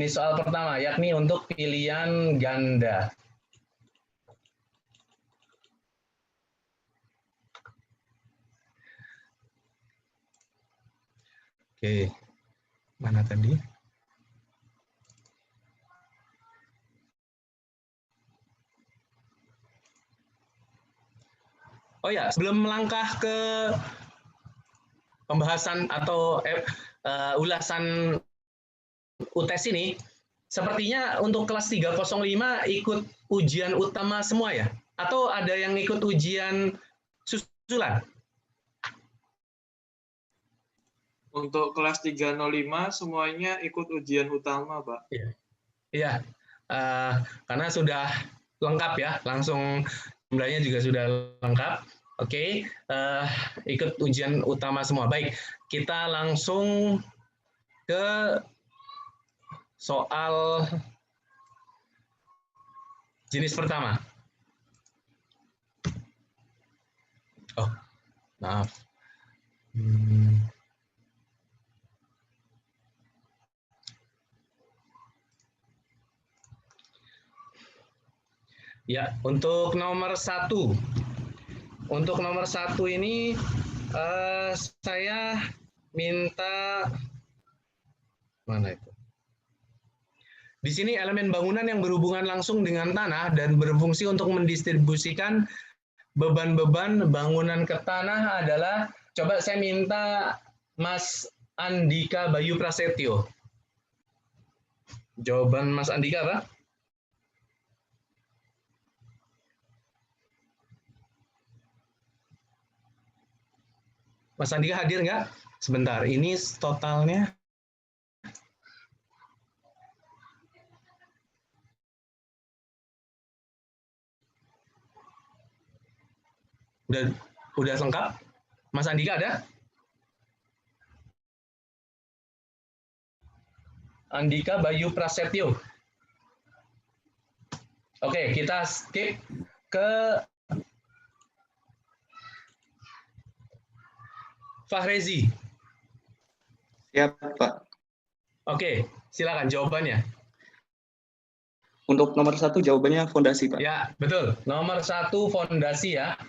Ini soal pertama, yakni untuk pilihan ganda. Oke, mana tadi? Oh ya, sebelum melangkah ke pembahasan atau ulasan UTS ini, sepertinya untuk kelas 305 ikut ujian utama semua ya? Atau ada yang ikut ujian susulan? Untuk kelas 305 semuanya ikut ujian utama, Pak. Iya, karena sudah lengkap ya, langsung jumlahnya juga sudah lengkap. Oke, ikut ujian utama semua. Baik, kita langsung ke soal jenis pertama. Oh, maaf. Ya, untuk nomor 1. Untuk nomor 1 ini saya minta mana itu? Di sini elemen bangunan yang berhubungan langsung dengan tanah dan berfungsi untuk mendistribusikan beban-beban bangunan ke tanah adalah, coba saya minta Mas Andika Bayu Prasetyo. Jawaban Mas Andika apa? Mas Andika hadir nggak? Sebentar, ini totalnya. Udah lengkap? Mas Andika ada? Andika Bayu Prasetyo. Oke, kita skip ke Fahrezi. Siap, Pak. Oke, silakan jawabannya. Untuk nomor 1 jawabannya fondasi, Pak. Ya, betul. Nomor 1 fondasi ya.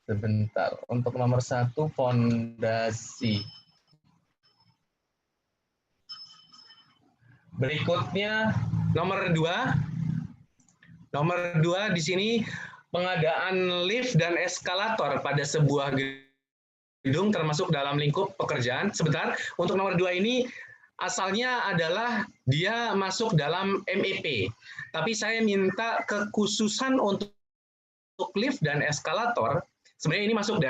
Sebentar, untuk nomor 1 fondasi. Berikutnya nomor 2. Nomor 2 di sini pengadaan lift dan eskalator pada sebuah gedung termasuk dalam lingkup pekerjaan. Sebentar, untuk nomor 2 ini asalnya adalah dia masuk dalam MEP. Tapi saya minta kekhususan untuk lift dan eskalator. Sebenarnya ini masuk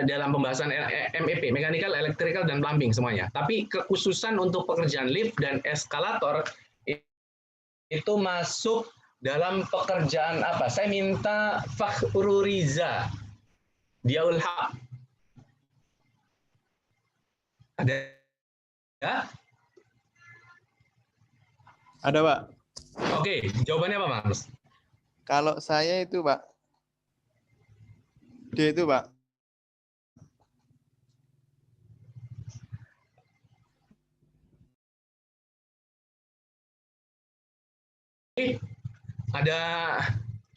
dalam pembahasan MEP, mechanical, electrical, dan plumbing semuanya. Tapi kekhususan untuk pekerjaan lift dan eskalator itu masuk dalam pekerjaan apa? Saya minta Fakhruriza Diaul Haq. Ada ya? Ada, Pak. Oke, jawabannya apa, Mas? Kalau saya itu, Pak, D itu, Pak. Ada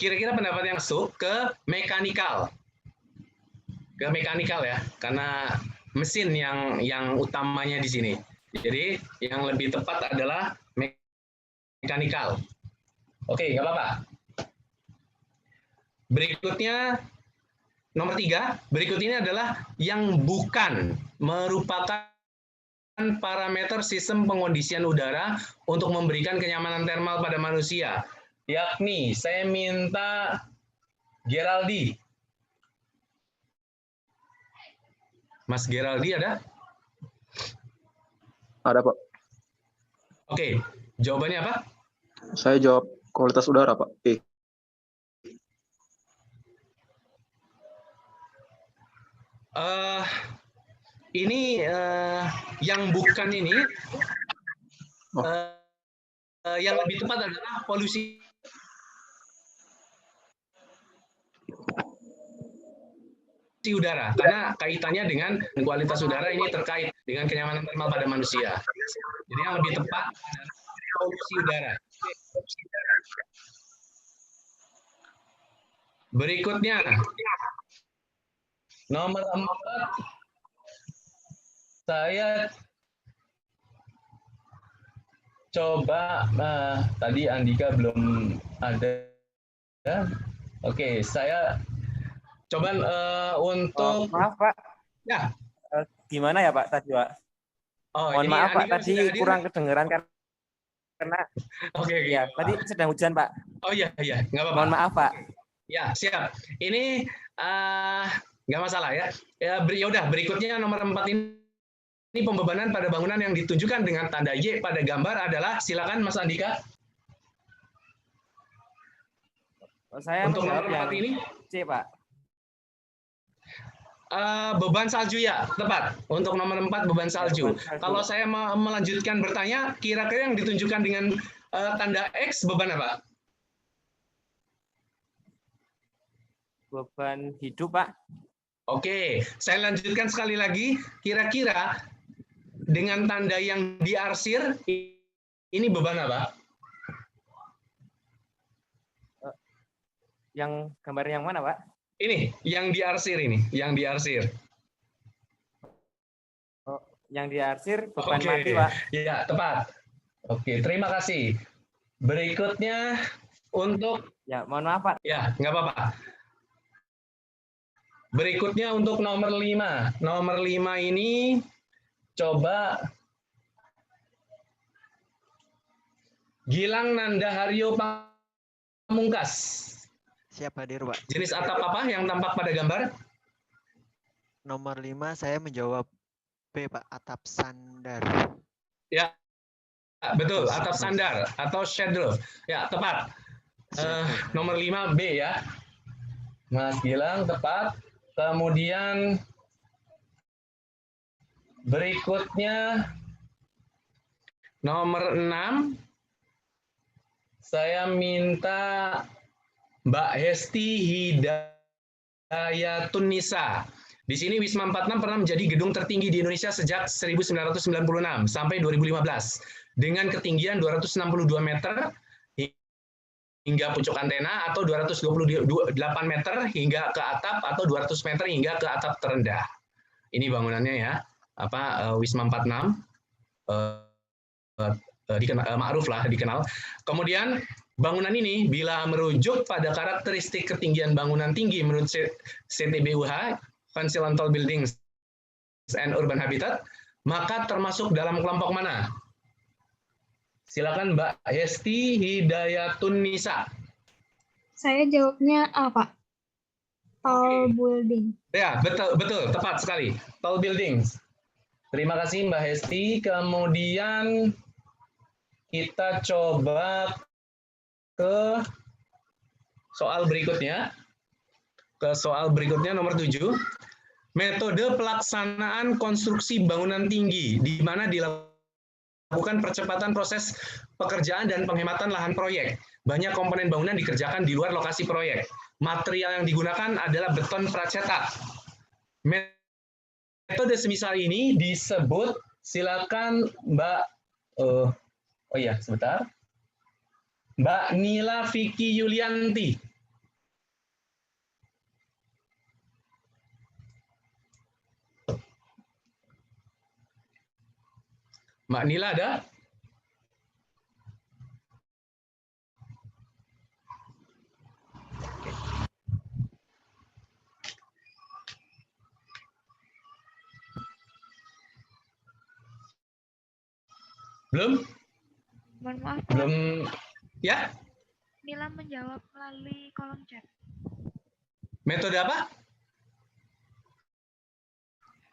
kira-kira pendapat yang masuk ke mekanikal. Ke mekanikal ya, karena mesin yang utamanya di sini. Jadi yang lebih tepat adalah mekanikal. Oke, nggak apa-apa. Berikutnya nomor 3, berikut ini adalah yang bukan merupakan parameter sistem pengondisian udara untuk memberikan kenyamanan termal pada manusia. Yakni saya minta Geraldi. Mas Geraldi ada? Ada, Pak. Oke, jawabannya apa? Saya jawab kualitas udara, Pak. Ini yang bukan ini, yang lebih tepat adalah polusi udara, karena kaitannya dengan kualitas udara ini terkait dengan kenyamanan termal pada manusia. Jadi yang lebih tepat polusi udara. Berikutnya, nomor 4, saya coba, tadi Andika belum ada. Oke, saya coba untuk, Maaf Pak, ya. gimana ya Pak tadi Pak? Oh, Mohon ini maaf Pak, Andika tadi sudah hadir? kurang kedengeran karena Oke. ya tadi sedang hujan Pak. Oh iya, nggak apa-apa. Mohon maaf Pak. Ya, siap. Ini nggak masalah ya. Ya udah, berikutnya nomor 4 ini pembebanan pada bangunan yang ditunjukkan dengan tanda Y pada gambar adalah, silakan Mas Andika. Saya Untuk menjawab nomor 4 yang ini, C Pak. beban salju ya, tepat. Untuk nomor 4 beban salju. Beban salju. Kalau saya melanjutkan bertanya, kira-kira yang ditunjukkan dengan tanda X beban apa? Beban hidup Pak. Oke, saya lanjutkan sekali lagi. Kira-kira dengan tanda yang diarsir, ini beban apa? Yang gambar yang mana Pak? Ini, yang diarsir ini, yang diarsir. Oh, yang diarsir beban Oke, mati Pak. ya tepat. Oke, terima kasih. Berikutnya untuk, Ya mohon maaf Pak. ya nggak apa-apa. Berikutnya untuk nomor 5. Nomor 5 ini coba Gilang Nandaharyo Pamungkas. Siap hadir, Pak. Jenis atap apa yang tampak pada gambar? Nomor 5 saya menjawab B, Pak. Atap sandar. Ya, betul. Atap sandar atau shed roof. Ya, tepat. Nomor 5 B ya. Mas Gilang, tepat. Kemudian berikutnya nomor 6, saya minta Mbak Hesti Hidayatun Nisa. Di sini Wisma 46 pernah menjadi gedung tertinggi di Indonesia sejak 1996 sampai 2015 dengan ketinggian 262 meter hingga pucuk antena, atau 228 meter hingga ke atap, atau 200 meter hingga ke atap terendah. Ini bangunannya ya, Wisma 46, ma'ruf lah dikenal. Kemudian bangunan ini bila merujuk pada karakteristik ketinggian bangunan tinggi menurut CTBUH, Council on Tall Buildings and Urban Habitat, maka termasuk dalam kelompok mana? Silakan Mbak Hesti Hidayatun Nisa. Saya jawabnya A, Pak. Tall building. Ya, betul, tepat sekali. Tall buildings. Terima kasih Mbak Hesti. Kemudian kita coba ke soal berikutnya. Ke soal berikutnya nomor 7. Metode pelaksanaan konstruksi bangunan tinggi, di mana dilakukan percepatan proses pekerjaan dan penghematan lahan proyek. Banyak komponen bangunan dikerjakan di luar lokasi proyek. Material yang digunakan adalah beton pracetak. Metode semisal ini disebut, silakan Mbak, Mbak Nila Vicky Yulianti. Mbak Nila ada? Belum? Mohon maaf, Pak. Belum. Ya? Nila menjawab melalui kolom chat. Metode apa?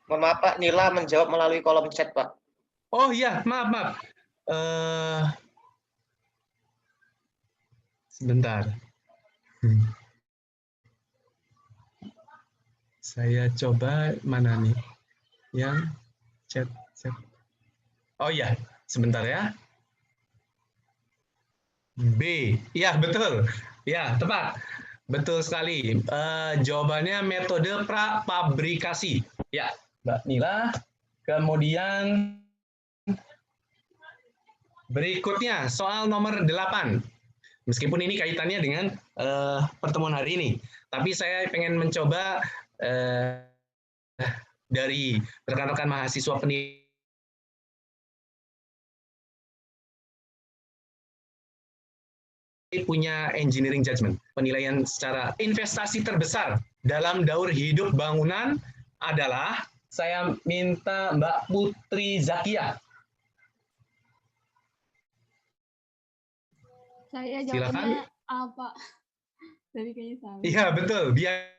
Mohon maaf Pak, Nila menjawab melalui kolom chat Pak. Oh iya, maaf. Sebentar. Saya coba mana nih? Yang chat. Oh iya, sebentar ya. B. Ya, betul. Ya, tepat. Betul sekali. Jawabannya metode prafabrikasi. Ya, Mbak Nila. Kemudian Berikutnya, soal nomor 8. Meskipun ini kaitannya dengan pertemuan hari ini, tapi saya pengen mencoba dari rekan-rekan mahasiswa penilai punya engineering judgment, penilaian secara investasi terbesar dalam daur hidup bangunan adalah, saya minta Mbak Putri Zakia. Saya Silakan. jawabnya A, Pak. Tadi kayaknya salah. Iya, betul. Biaya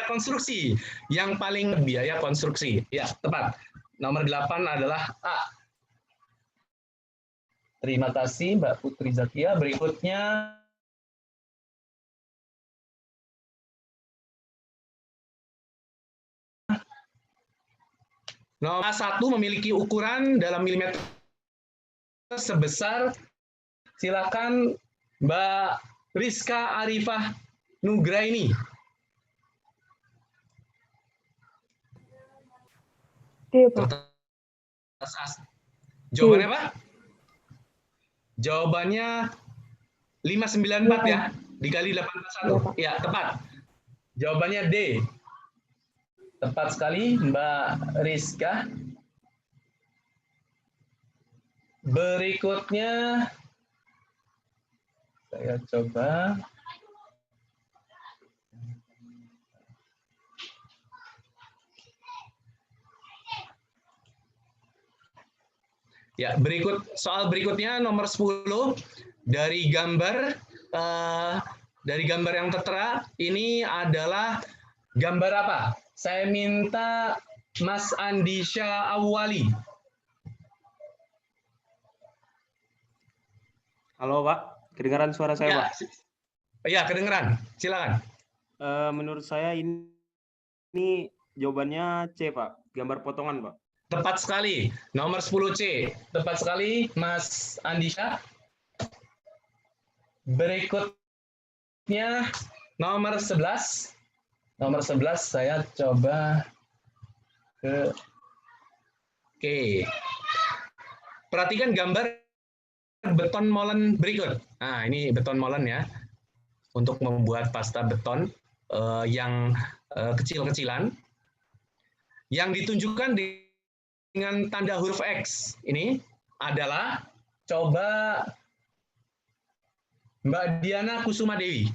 konstruksi. Yang paling biaya konstruksi. Ya, tepat. Nomor 8 adalah A. Terima kasih Mbak Putri Zakia. Berikutnya nomor 1 memiliki ukuran dalam milimeter sebesar, silakan Mbak Rizka Arifah Nugraini. Jawabannya apa? Jawabannya 594 ya, dikali 81. Ya, tepat. Jawabannya D. Tepat sekali, Mbak Rizka. Berikutnya, saya coba. Ya, soal berikutnya nomor 10 dari gambar yang tertera ini adalah gambar apa? Saya minta Mas Andisha Awali. Halo Pak, kedengaran suara saya Ya, Pak? Ya, kedengaran. Silakan. Menurut saya ini jawabannya C Pak, gambar potongan Pak. Tepat sekali, nomor 10C. Tepat sekali, Mas Andisha. Berikutnya, nomor 11. Nomor 11 saya coba ke... Oke. Perhatikan gambar beton molen berikut. Nah, ini beton molen ya. Untuk membuat pasta beton yang kecil-kecilan. Yang ditunjukkan dengan tanda huruf X ini adalah, coba Mbak Diana Kusuma Dewi.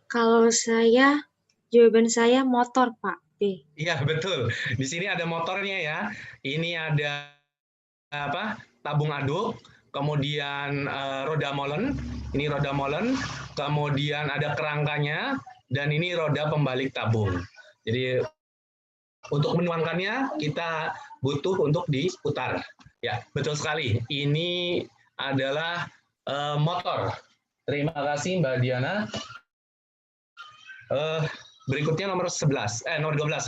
Kalau saya, jawaban saya motor, Pak. B. Iya, betul. Di sini ada motornya ya. Ini ada apa? Tabung aduk, kemudian roda molen. Ini roda molen, kemudian ada kerangkanya, dan ini roda pembalik tabung. Jadi untuk menuangkannya kita butuh untuk diputar. Ya, betul sekali. Ini adalah motor. Terima kasih Mbak Diana. Berikutnya nomor 12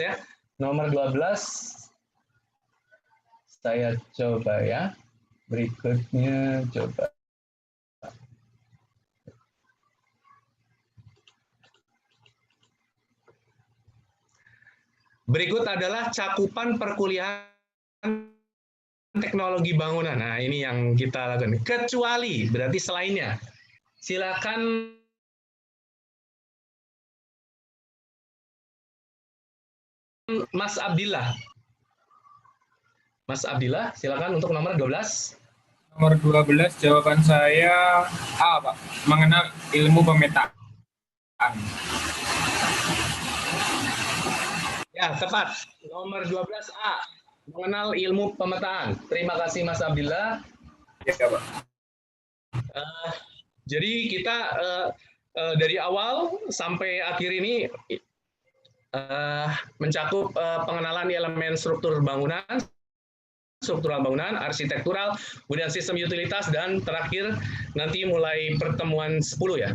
ya. Nomor 12 saya coba ya. Berikutnya coba. Berikut adalah cakupan perkuliahan teknologi bangunan. Nah, ini yang kita lakukan. Kecuali, berarti selainnya. Silakan Mas Abdillah. Mas Abdillah, silakan untuk nomor 12. Nomor 12, jawaban saya A, Pak. Mengenal ilmu pemetaan. Ya, tepat. Nomor 12A. Mengenal ilmu pemetaan. Terima kasih Mas Abdillah. Ya, Pak. Jadi kita dari awal sampai akhir ini mencakup pengenalan elemen struktural bangunan, arsitektural, kemudian sistem utilitas, dan terakhir nanti mulai pertemuan 10 ya.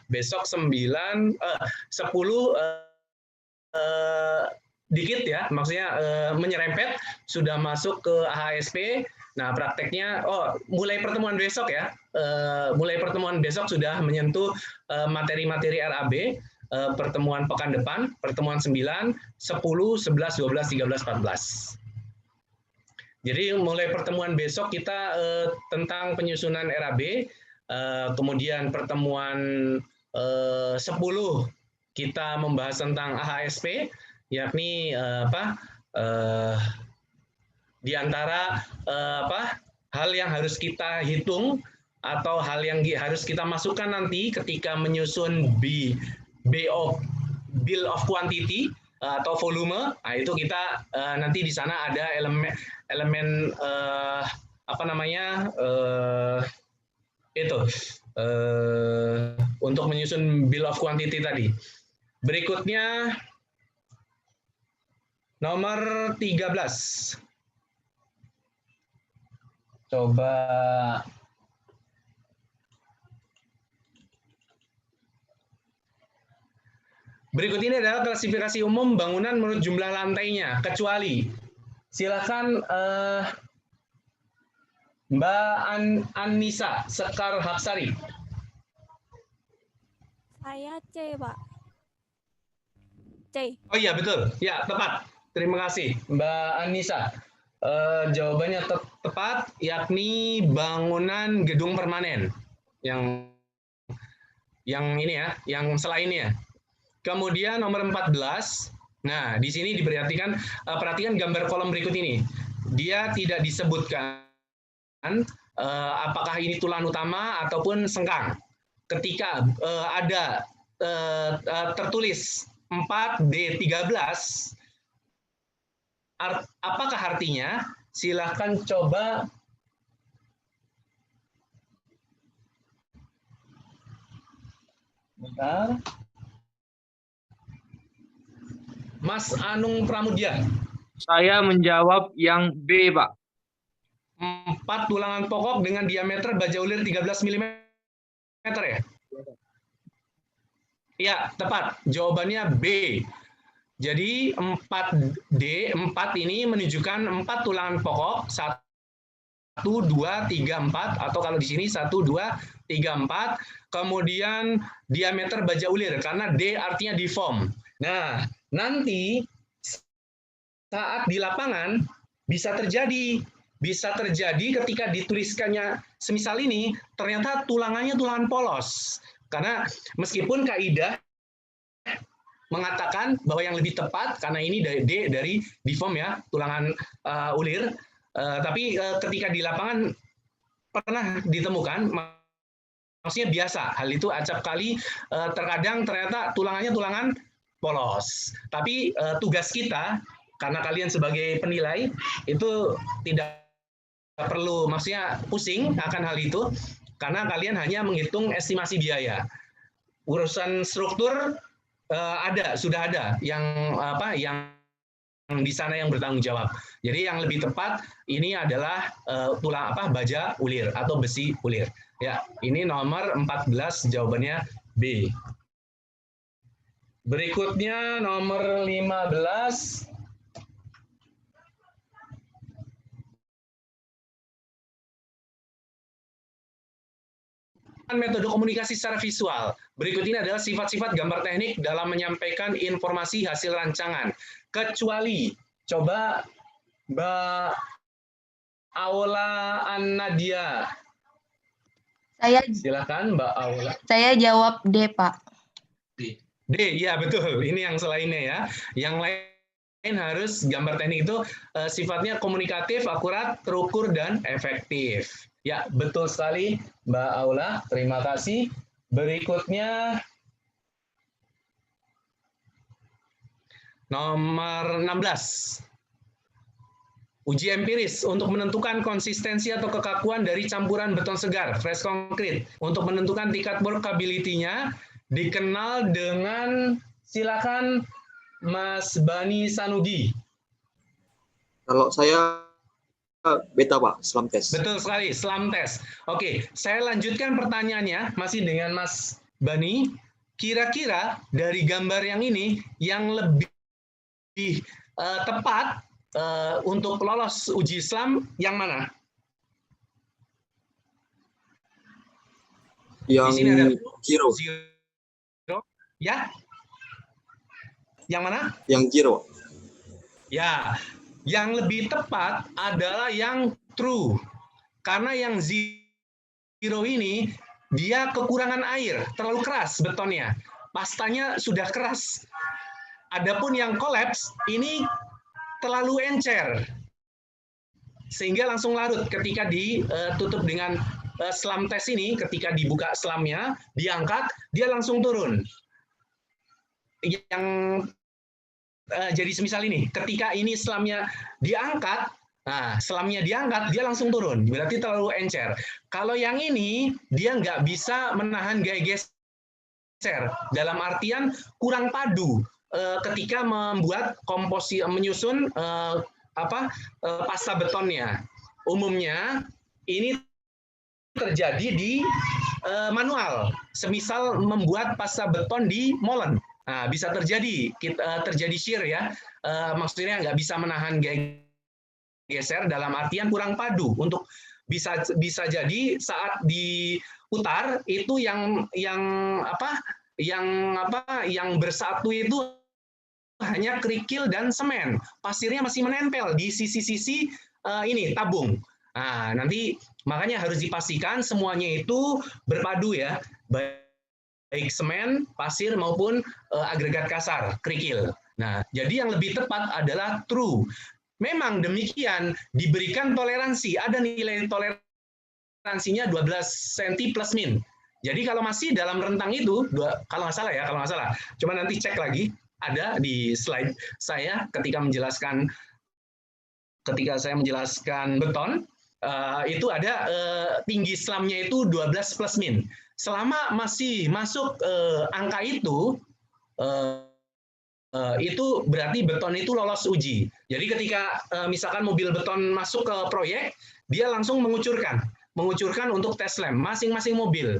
Besok 10 dikit ya, maksudnya menyerempet, sudah masuk ke AHSP. Nah, prakteknya, mulai pertemuan besok ya, mulai pertemuan besok sudah menyentuh materi-materi RAB, pertemuan pekan depan, pertemuan 9, 10, 11, 12, 13, 14. Jadi mulai pertemuan besok kita tentang penyusunan RAB, kemudian pertemuan 10 kita membahas tentang AHSP, yakni di antara hal yang harus kita hitung atau hal yang harus kita masukkan nanti ketika menyusun bill of quantity atau volume. Nah, itu kita nanti di sana ada elemen untuk menyusun bill of quantity tadi. Berikutnya nomor 13. Coba berikut ini adalah klasifikasi umum bangunan menurut jumlah lantainya, kecuali. Silakan Mbak Anissa Sekar Haksari. Saya C, Pak. C. Oh iya, betul. Ya, tepat. Terima kasih, Mbak Anissa. Jawabannya tepat, yakni bangunan gedung permanen. Yang ini ya, yang selainnya. Kemudian nomor 14. Nah, di sini diperhatikan, perhatikan gambar kolom berikut ini. Dia tidak disebutkan apakah ini tulang utama ataupun sengkang. Ketika ada tertulis 4D13, apakah artinya? Silahkan coba bentar. Mas Anung Pramudia. Saya menjawab yang B, Pak. 4 tulangan pokok dengan diameter baja ulir 13 mm ya? Ya, tepat. Jawabannya B. Jadi 4D, 4 ini menunjukkan 4 tulangan pokok, 1, 2, 3, 4, atau kalau di sini 1, 2, 3, 4, kemudian diameter baja ulir, karena D artinya deform. Nah, nanti saat di lapangan bisa terjadi ketika dituliskannya semisal ini, ternyata tulangannya tulangan polos. Karena meskipun kaidah mengatakan bahwa yang lebih tepat, karena ini D dari deform ya, tulangan ulir, tapi ketika di lapangan pernah ditemukan, maksudnya biasa, hal itu acap kali, terkadang ternyata tulangannya tulangan polos. Tapi tugas kita, karena kalian sebagai penilai, itu tidak perlu, maksudnya pusing akan hal itu, karena kalian hanya menghitung estimasi biaya. Urusan struktur sudah ada yang di sana yang bertanggung jawab. Jadi yang lebih tepat ini adalah baja ulir atau besi ulir. Ya, ini nomor 14 jawabannya B. Berikutnya nomor 15. Metode komunikasi secara visual. Berikut ini adalah sifat-sifat gambar teknik dalam menyampaikan informasi hasil rancangan. Kecuali, coba Mbak Aula An-Nadia. Silakan Mbak Aula. Saya jawab D, Pak. D, ya betul. Ini yang selainnya ya. Yang lain harus gambar teknik itu sifatnya komunikatif, akurat, terukur, dan efektif. Ya, betul sekali Mbak Aula. Terima kasih. Berikutnya nomor 16. Uji empiris untuk menentukan konsistensi atau kekakuan dari campuran beton segar, fresh concrete. Untuk menentukan tingkat workability-nya dikenal dengan, silakan Mas Bani Sanugi. Kalau saya beta, Pak, SLAM test. Betul sekali, SLAM test. Oke, saya lanjutkan pertanyaannya masih dengan Mas Bani. Kira-kira dari gambar yang ini yang lebih tepat untuk lolos uji Islam yang mana? Yang Di sini ada zero. Ya. Yang mana? Yang zero. Ya, yang lebih tepat adalah yang true. Karena yang zero ini dia kekurangan air, terlalu keras betonnya. Pastanya sudah keras. Adapun yang collapse ini terlalu encer. Sehingga langsung larut ketika ditutup dengan selam tes ini, ketika dibuka selamnya, diangkat, dia langsung turun. Yang jadi semisal ini, ketika ini selamnya diangkat, nah selamnya diangkat, dia langsung turun, berarti terlalu encer. Kalau yang ini, dia nggak bisa menahan gaya geser, dalam artian kurang padu ketika membuat menyusun pasta betonnya. Umumnya ini terjadi di manual, semisal membuat pasta beton di molen. Nah, bisa terjadi shear ya, maksudnya nggak bisa menahan gaya geser dalam artian kurang padu. Untuk bisa jadi saat diputar itu yang bersatu itu hanya kerikil dan semen, pasirnya masih menempel di sisi-sisi ini tabung. Nah, nanti makanya harus dipastikan semuanya itu berpadu ya, baik semen, pasir maupun agregat kasar, kerikil. Nah, jadi yang lebih tepat adalah true. Memang demikian, diberikan toleransi, ada nilai toleransinya 12 cm plus min. Jadi kalau masih dalam rentang itu, kalau nggak salah, cuma nanti cek lagi, ada di slide saya ketika saya menjelaskan beton, itu ada tinggi selamnya itu 12 plus min. Selama masih masuk angka itu berarti beton itu lolos uji. Jadi ketika misalkan mobil beton masuk ke proyek, dia langsung mengucurkan untuk tes lem masing-masing mobil.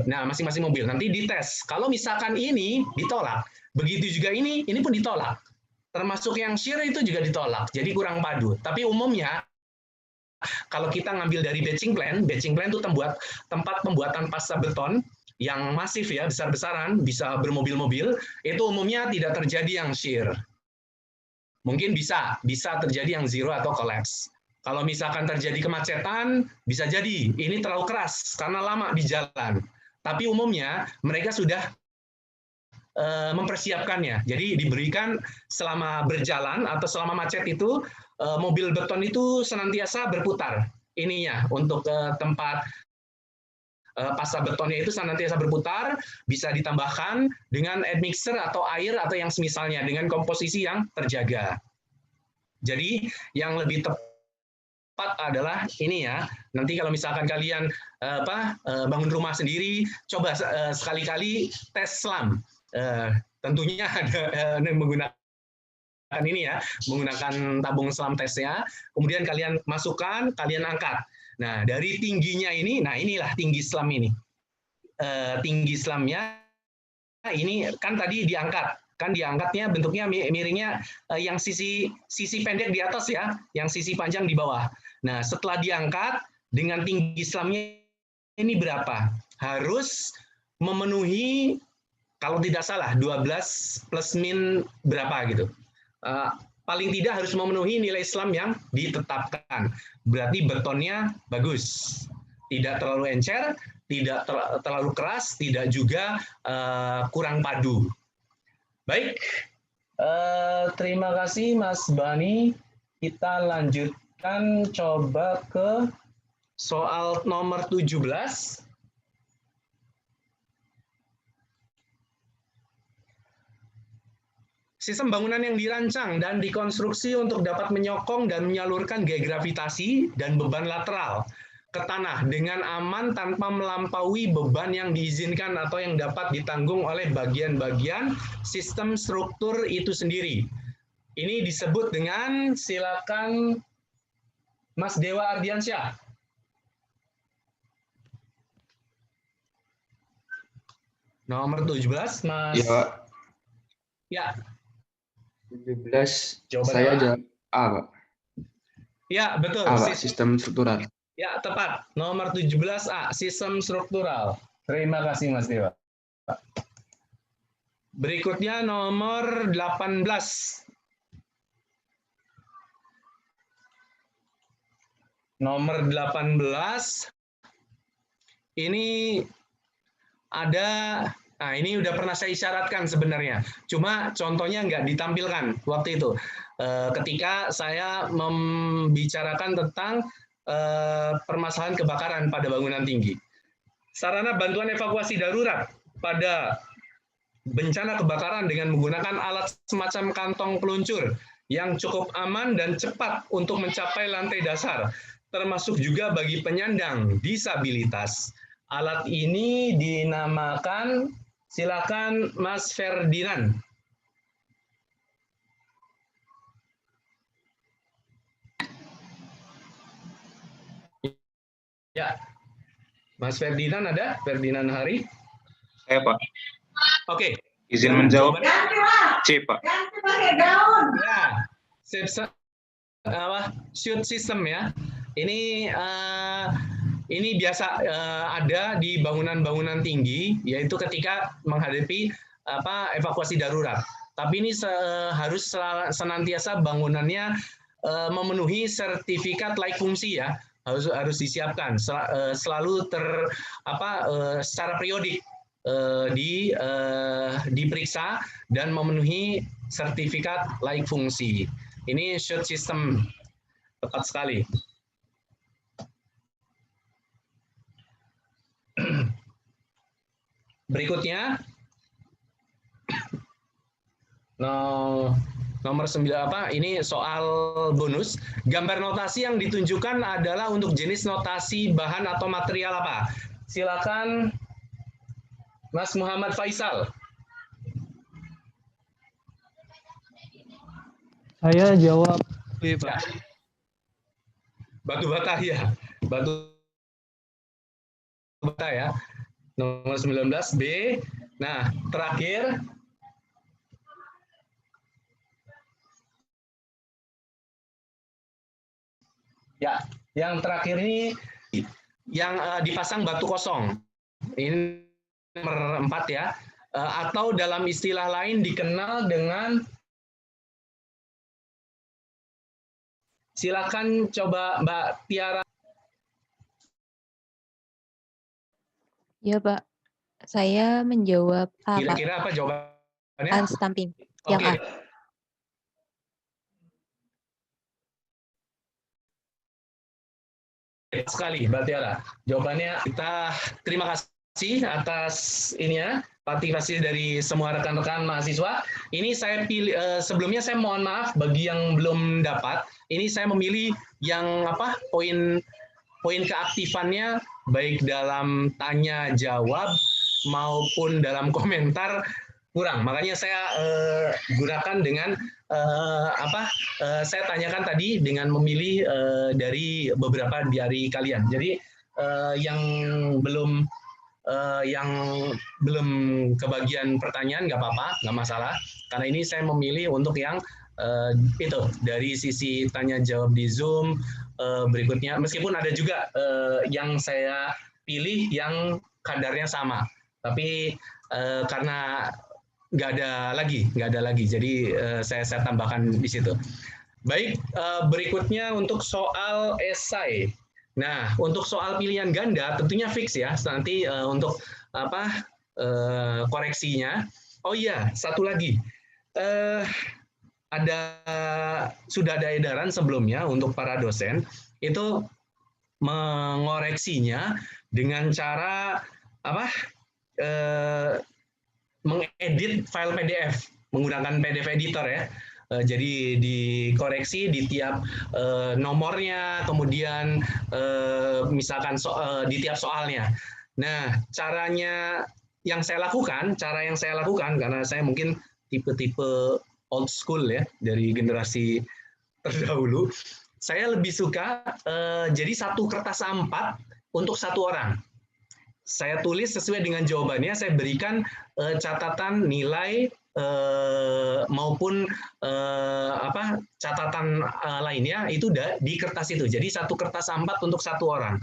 Nah, masing-masing mobil nanti dites. Kalau misalkan ini ditolak, begitu juga ini pun ditolak. Termasuk yang shear itu juga ditolak. Jadi kurang padu. Tapi umumnya kalau kita ngambil dari batching plan itu tempat pembuatan pasta beton yang masif ya, besar-besaran, bisa bermobil-mobil, itu umumnya tidak terjadi yang shear. Mungkin bisa terjadi yang zero atau collapse. Kalau misalkan terjadi kemacetan, bisa jadi ini terlalu keras karena lama di jalan. Tapi umumnya mereka sudah mempersiapkannya. Jadi diberikan selama berjalan atau selama macet itu, mobil beton itu senantiasa berputar. Ininya untuk tempat pasta betonnya itu senantiasa berputar, bisa ditambahkan dengan admixture atau air atau yang semisalnya dengan komposisi yang terjaga. Jadi yang lebih tepat adalah ini ya. Nanti kalau misalkan kalian bangun rumah sendiri, coba sekali-kali tes selam. Tentunya ada menggunakan ini ya, menggunakan tabung selam tesnya. Kemudian kalian masukkan, kalian angkat. Nah, dari tingginya ini, nah inilah tinggi selam ini. Tinggi selamnya ini kan tadi diangkat. Kan diangkatnya bentuknya miringnya yang sisi pendek di atas ya, yang sisi panjang di bawah. Nah, setelah diangkat dengan tinggi selamnya ini berapa? Harus memenuhi kalau tidak salah 12 plus min berapa gitu. Paling tidak harus memenuhi nilai selam yang ditetapkan. Berarti betonnya bagus. Tidak terlalu encer, tidak terlalu keras, tidak juga kurang padu. Baik, terima kasih Mas Bani. Kita lanjutkan coba ke soal nomor 17. Sistem bangunan yang dirancang dan dikonstruksi untuk dapat menyokong dan menyalurkan gaya gravitasi dan beban lateral ke tanah dengan aman tanpa melampaui beban yang diizinkan atau yang dapat ditanggung oleh bagian-bagian sistem struktur itu sendiri. Ini disebut dengan, silakan Mas Dewa Ardiansyah. Nomor 17, Mas. Ya, Ya. 17 Jawaban saya apa? jawab A, Pak. Ya, betul. A, Pak, sistem struktural. Ya, tepat. Nomor 17A, sistem struktural. Terima kasih, Mas Dewa. Berikutnya nomor 18. Nomor 18. Ini ada, nah ini udah pernah saya isyaratkan sebenarnya. Cuma contohnya nggak ditampilkan waktu itu. Ketika saya membicarakan tentang permasalahan kebakaran pada bangunan tinggi. Sarana bantuan evakuasi darurat pada bencana kebakaran dengan menggunakan alat semacam kantong peluncur yang cukup aman dan cepat untuk mencapai lantai dasar, termasuk juga bagi penyandang disabilitas. Alat ini dinamakan, silakan Mas Ferdinand. Ya, Mas Ferdinand ada? Ferdinand Hari? Saya, Pak. Oke. Izin menjawab C, Pak. Ya, shoot system ya. Ini biasa ada di bangunan-bangunan tinggi, yaitu ketika menghadapi evakuasi darurat. Tapi ini harus senantiasa bangunannya memenuhi sertifikat layak fungsi ya, harus disiapkan selalu secara periodik diperiksa dan memenuhi sertifikat layak fungsi. Ini shoot system, tepat sekali. Berikutnya, nomor 9 ini soal bonus. Gambar notasi yang ditunjukkan adalah untuk jenis notasi bahan atau material apa? Silakan Mas Muhammad Faisal. Saya jawab B, Pak. Batu bata ya. Batu bata ya. Nomor 19 B. Nah, terakhir ya, yang terakhir ini yang dipasang batu kosong. Ini nomor 4 ya. Atau dalam istilah lain dikenal dengan, silakan coba Mbak Tiara. Ya, Pak. Saya menjawab A, Pak. Kira-kira apa jawabannya? Unstamping. Yang Oke. A. Sekali Mbak Tiara. Jawabannya kita terima kasih atas partisipasi dari semua rekan-rekan mahasiswa. Ini saya pilih sebelumnya saya mohon maaf bagi yang belum dapat. Ini saya memilih yang poin keaktifannya baik dalam tanya jawab maupun dalam komentar kurang. Makanya saya gunakan dengan saya tanyakan tadi dengan memilih dari beberapa dari kalian. Jadi yang belum kebagian pertanyaan nggak apa-apa, nggak masalah. Karena ini saya memilih untuk yang itu dari sisi tanya jawab di Zoom berikutnya. Meskipun ada juga yang saya pilih yang kadarnya sama, tapi karena nggak ada lagi. Jadi saya tambahkan di situ. Baik, berikutnya untuk soal esai. Nah, untuk soal pilihan ganda tentunya fix ya. Nanti untuk koreksinya. Oh iya, satu lagi. Sudah ada edaran sebelumnya untuk para dosen itu mengoreksinya dengan cara mengedit file PDF menggunakan PDF editor ya. Jadi dikoreksi di tiap nomornya, kemudian misalkan di tiap soalnya. Nah, cara yang saya lakukan karena saya mungkin tipe-tipe old school ya dari generasi terdahulu, saya lebih suka jadi satu kertas A4 untuk satu orang. Saya tulis sesuai dengan jawabannya, saya berikan catatan nilai maupun catatan lainnya itu udah di kertas itu. Jadi satu kertas A4 untuk satu orang.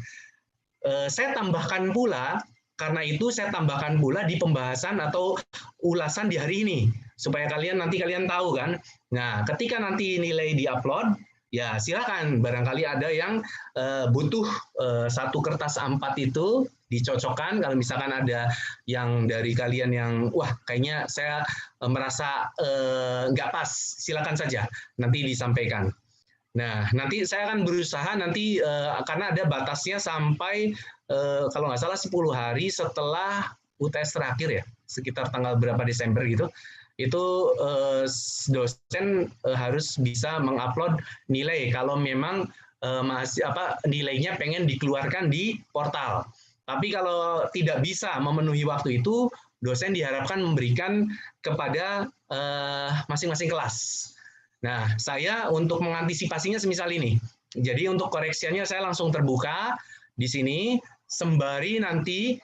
Saya tambahkan pula, karena itu saya tambahkan pula di pembahasan atau ulasan di hari ini, supaya nanti kalian tahu kan. Nah, ketika nanti nilai diupload, ya silakan. Barangkali ada yang butuh satu kertas A4 itu dicocokkan. Kalau misalkan ada yang dari kalian yang, wah kayaknya saya merasa nggak pas, silakan saja nanti disampaikan. Nah, nanti saya akan berusaha nanti karena ada batasnya sampai kalau nggak salah 10 hari setelah UTS terakhir ya, sekitar tanggal berapa Desember gitu, itu dosen harus bisa mengupload nilai kalau memang nilainya pengen dikeluarkan di portal. Tapi kalau tidak bisa memenuhi waktu itu, dosen diharapkan memberikan kepada masing-masing kelas. Nah, saya untuk mengantisipasinya semisal ini. Jadi untuk koreksiannya saya langsung terbuka di sini, sembari nanti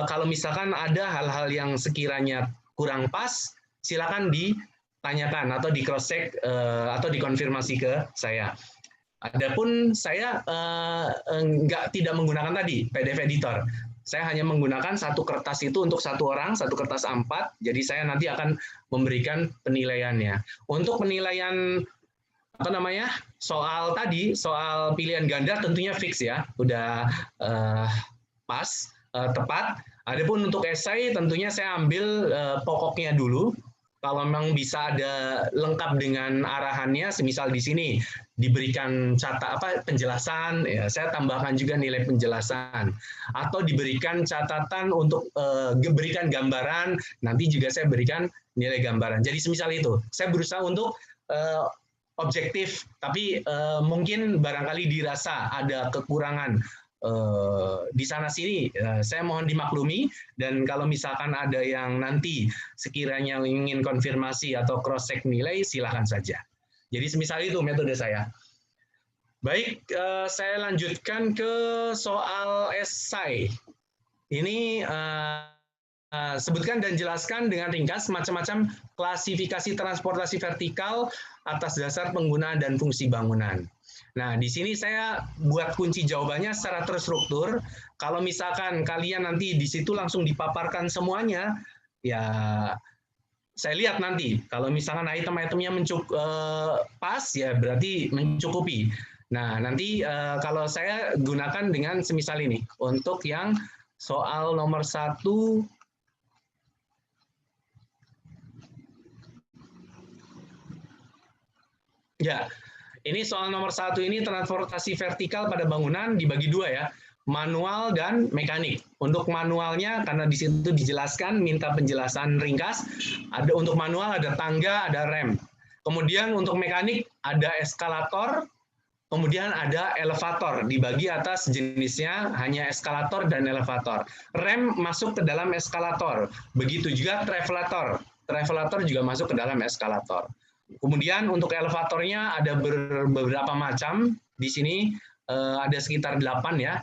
kalau misalkan ada hal-hal yang sekiranya kurang pas, silakan ditanyakan atau di cross check atau dikonfirmasi ke saya. Adapun saya tidak menggunakan tadi PDF editor. Saya hanya menggunakan satu kertas itu untuk satu orang, satu kertas A4. Jadi saya nanti akan memberikan penilaiannya. Untuk penilaian soal tadi, soal pilihan ganda tentunya fix ya, udah pas, tepat. Adapun untuk esai tentunya saya ambil pokoknya dulu. Kalau memang bisa ada lengkap dengan arahannya, semisal di sini diberikan penjelasan, ya saya tambahkan juga nilai penjelasan, atau diberikan catatan untuk berikan gambaran, nanti juga saya berikan nilai gambaran. Jadi semisal itu, saya berusaha untuk objektif, tapi mungkin barangkali dirasa ada kekurangan di sana sini, saya mohon dimaklumi. Dan kalau misalkan ada yang nanti sekiranya ingin konfirmasi atau cross check nilai, silakan saja. Jadi semisal itu metode saya. Baik, saya lanjutkan ke soal esai. Ini sebutkan dan jelaskan dengan ringkas macam-macam klasifikasi transportasi vertikal atas dasar penggunaan dan fungsi bangunan. Nah, di sini saya buat kunci jawabannya secara terstruktur. Kalau misalkan kalian nanti di situ langsung dipaparkan semuanya, ya saya lihat nanti. Kalau misalkan item-itemnya pas, ya berarti mencukupi. Nah, nanti kalau saya gunakan dengan semisal ini. Untuk yang soal nomor 1, ya. Ini soal nomor 1 ini transportasi vertikal pada bangunan dibagi 2 ya, manual dan mekanik. Untuk manualnya karena di situ dijelaskan, minta penjelasan ringkas. Ada untuk manual ada tangga, ada rem. Kemudian untuk mekanik ada eskalator, kemudian ada elevator. Dibagi atas jenisnya hanya eskalator dan elevator. Rem masuk ke dalam eskalator. Begitu juga travelator. Travelator juga masuk ke dalam eskalator. Kemudian untuk elevatornya ada beberapa macam. Di sini ada sekitar 8 ya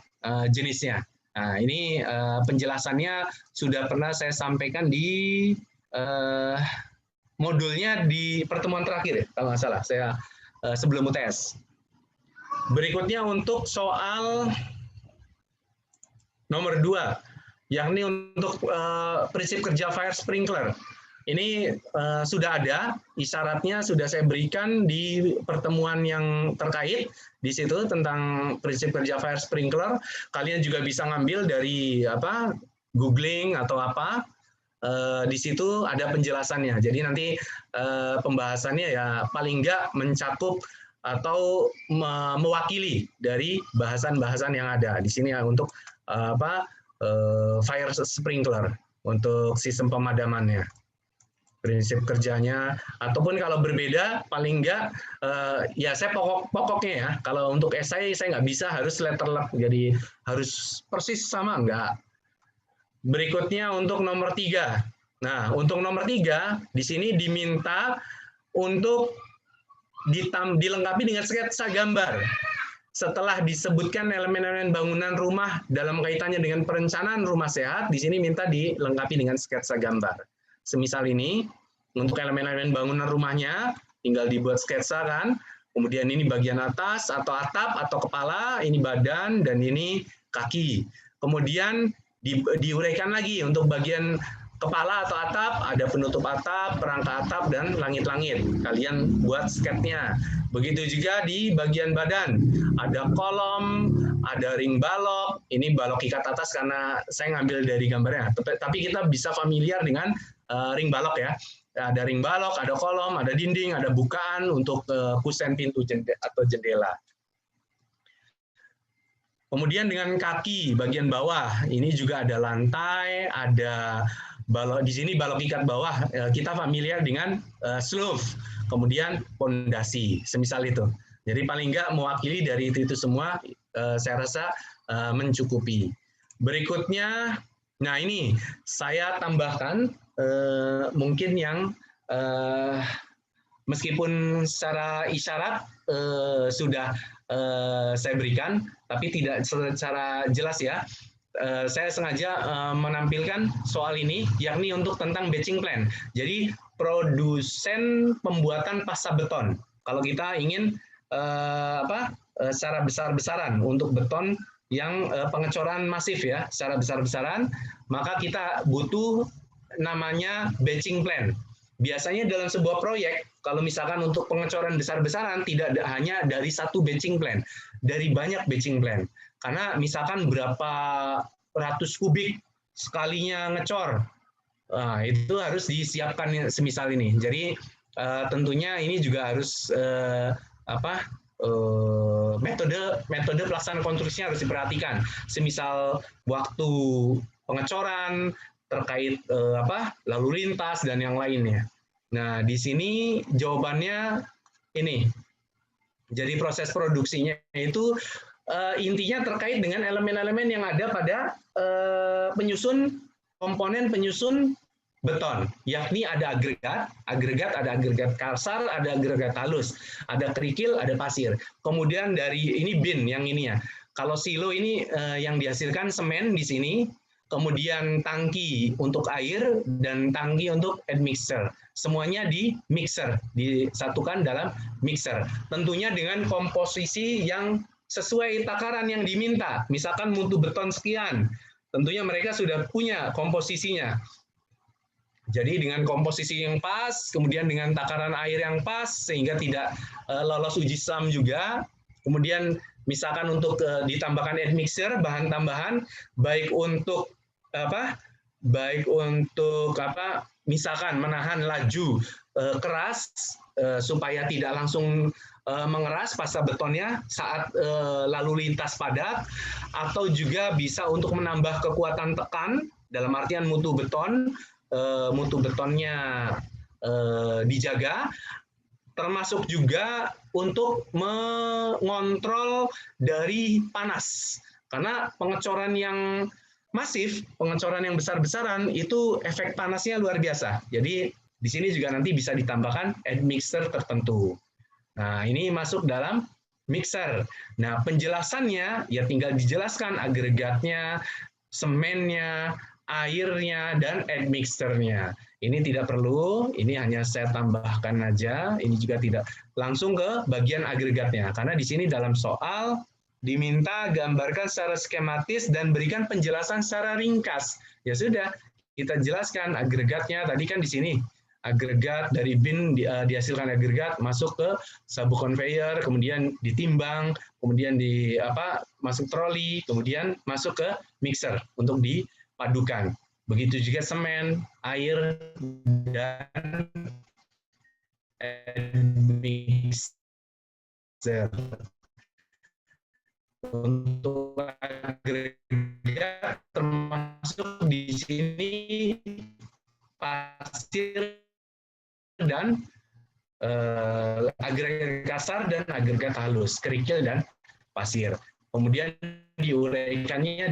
jenisnya. Nah, ini penjelasannya sudah pernah saya sampaikan di modulnya di pertemuan terakhir ya, kalau nggak salah, saya sebelum UTS. Berikutnya untuk soal nomor 2, yakni untuk prinsip kerja fire sprinkler. Ini sudah ada, isyaratnya sudah saya berikan di pertemuan yang terkait di situ tentang prinsip kerja fire sprinkler. Kalian juga bisa ngambil dari googling atau apa. Di situ ada penjelasannya. Jadi nanti pembahasannya ya paling nggak mencakup atau mewakili dari bahasan-bahasan yang ada di sini ya, untuk fire sprinkler untuk sistem pemadamannya. Prinsip kerjanya, ataupun kalau berbeda paling enggak ya saya pokoknya ya, kalau untuk esai saya nggak bisa harus letterlock, jadi harus persis sama enggak. Berikutnya untuk nomor 3. Nah, untuk nomor 3 di sini diminta untuk dilengkapi dengan sketsa gambar. Setelah disebutkan elemen-elemen bangunan rumah dalam kaitannya dengan perencanaan rumah sehat, di sini minta dilengkapi dengan sketsa gambar. Semisal ini, Untuk elemen-elemen bangunan rumahnya, tinggal dibuat sketsa kan. Kemudian ini bagian atas atau atap atau kepala, ini badan, dan ini kaki. Kemudian diuraikan lagi untuk bagian kepala atau atap, ada penutup atap, perangka atap, dan langit-langit. Kalian buat sketnya. Begitu juga di bagian badan. Ada kolom, ada ring balok. Ini balok ikat atas karena saya ngambil dari gambarnya. Tapi kita bisa familiar dengan ring balok ya. Ada ring balok, ada kolom, ada dinding, ada bukaan untuk kusen pintu atau jendela. Kemudian dengan kaki bagian bawah, ini juga ada lantai, ada balok di sini balok ikat bawah. Kita familiar dengan slope, kemudian pondasi, semisal itu. Jadi paling nggak mewakili dari itu semua, saya rasa mencukupi. Berikutnya, nah ini saya tambahkan mungkin yang meskipun secara isyarat sudah saya berikan, tapi tidak secara jelas ya. Saya sengaja menampilkan soal ini, yakni untuk tentang batching plan. Jadi produsen pembuatan pasta beton. Kalau kita ingin secara besar-besaran untuk beton yang pengecoran masif ya, secara besar-besaran, maka kita butuh namanya batching plan. Biasanya dalam sebuah proyek, kalau misalkan untuk pengecoran besar-besaran, tidak hanya dari satu batching plan, dari banyak batching plan. Karena misalkan berapa ratus kubik sekalinya ngecor, itu harus disiapkan semisal ini. Jadi tentunya ini juga harus metode pelaksanaan konstruksinya harus diperhatikan. Semisal waktu pengecoran, terkait lalu lintas dan yang lainnya. Nah, di sini jawabannya ini. Jadi proses produksinya itu intinya terkait dengan elemen-elemen yang ada pada komponen penyusun beton, yakni ada agregat, ada agregat kasar, ada agregat halus, ada kerikil, ada pasir. Kemudian dari ini bin yang ini ya. Kalau silo ini yang dihasilkan semen di sini. Kemudian tangki untuk air dan tangki untuk admixture. Semuanya di mixer, disatukan dalam mixer. Tentunya dengan komposisi yang sesuai takaran yang diminta. Misalkan mutu beton sekian, tentunya mereka sudah punya komposisinya. Jadi dengan komposisi yang pas, kemudian dengan takaran air yang pas, sehingga tidak lolos uji SLAM juga. Kemudian misalkan untuk ditambahkan admixture, bahan tambahan, baik untuk misalkan menahan laju keras supaya tidak langsung mengeras pasta betonnya saat lalu lintas padat, atau juga bisa untuk menambah kekuatan tekan dalam artian mutu betonnya dijaga, termasuk juga untuk mengontrol dari panas, karena pengecoran yang masif, pengecoran yang besar-besaran itu efek panasnya luar biasa. Jadi di sini juga nanti bisa ditambahkan admixture tertentu. Nah, ini masuk dalam mixer. Nah, penjelasannya ya tinggal dijelaskan agregatnya, semennya, airnya, dan admixture-nya. Ini tidak perlu, ini hanya saya tambahkan aja. Ini juga tidak langsung ke bagian agregatnya, karena di sini dalam soal diminta gambarkan secara skematis dan berikan penjelasan secara ringkas. Ya sudah, kita jelaskan agregatnya. Tadi kan di sini agregat dari bin dihasilkan agregat masuk ke sabuk conveyor, kemudian ditimbang, kemudian masuk troli, kemudian masuk ke mixer untuk dipadukan. Begitu juga semen, air, dan mixer. Untuk agregat termasuk di sini pasir dan agregat kasar dan agregat halus, kerikil dan pasir. Kemudian diuraikannya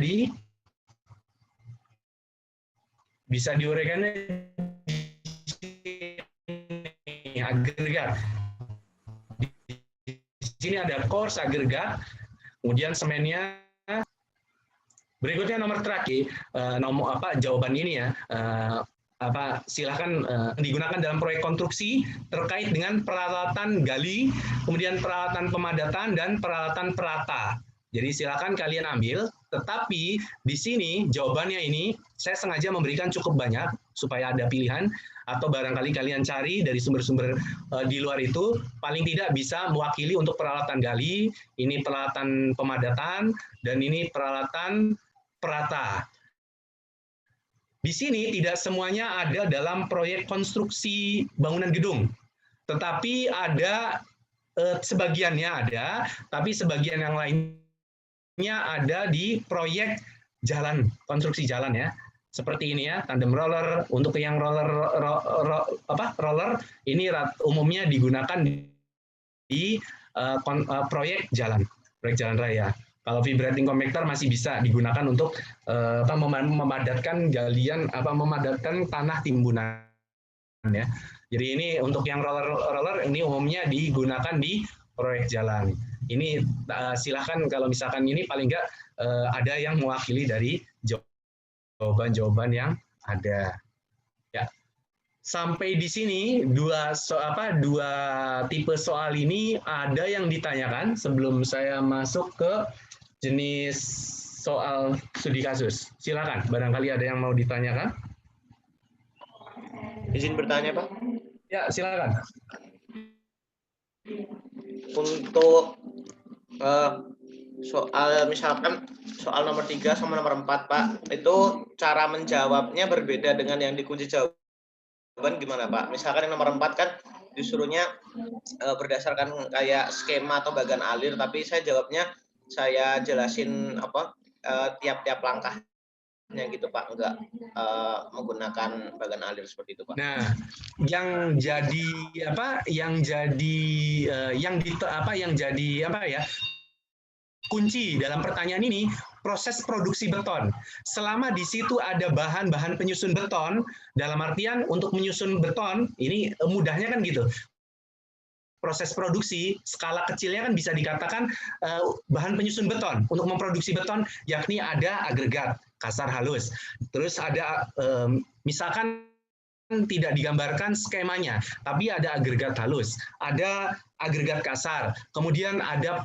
bisa diuraikannya di agregat. Di sini ada coarse agregat. Kemudian semennya, berikutnya nomor terakhir, jawaban ini ya, silahkan digunakan dalam proyek konstruksi terkait dengan peralatan gali, kemudian peralatan pemadatan dan peralatan perata. Jadi silakan kalian ambil, tetapi di sini jawabannya ini saya sengaja memberikan cukup banyak supaya ada pilihan, atau barangkali kalian cari dari sumber-sumber di luar itu, paling tidak bisa mewakili untuk peralatan gali, ini peralatan pemadatan, dan ini peralatan perata. Di sini tidak semuanya ada dalam proyek konstruksi bangunan gedung, tetapi ada sebagiannya ada, tapi sebagian yang lainnya ada di proyek jalan, konstruksi jalan ya. Seperti ini ya, tandem roller. Untuk yang roller ini umumnya digunakan di proyek jalan raya. Kalau vibrating compactor masih bisa digunakan untuk memadatkan galian, memadatkan tanah timbunan ya. Jadi ini untuk yang roller ini umumnya digunakan di proyek jalan. Ini silahkan kalau misalkan ini paling enggak ada yang mewakili dari jawaban-jawaban yang ada. Ya. Sampai di sini dua tipe soal ini ada yang ditanyakan sebelum saya masuk ke jenis soal studi kasus. Silakan, barangkali ada yang mau ditanyakan. Izin bertanya, Pak. Ya, silakan. Untuk soal misalkan soal nomor 3 sama nomor 4, Pak, itu cara menjawabnya berbeda dengan yang dikunci jawaban gimana, Pak? Misalkan yang nomor 4 kan disuruhnya berdasarkan kayak skema atau bagan alir, tapi saya jawabnya saya jelasin tiap-tiap langkahnya gitu, Pak, enggak menggunakan bagan alir seperti itu, Pak. Nah, yang jadi kunci dalam pertanyaan ini proses produksi beton. Selama di situ ada bahan-bahan penyusun beton, dalam artian untuk menyusun beton ini mudahnya kan gitu. Proses produksi skala kecilnya kan bisa dikatakan bahan penyusun beton. Untuk memproduksi beton yakni ada agregat kasar halus. Terus ada misalkan tidak digambarkan skemanya, tapi ada agregat halus, ada agregat kasar, kemudian ada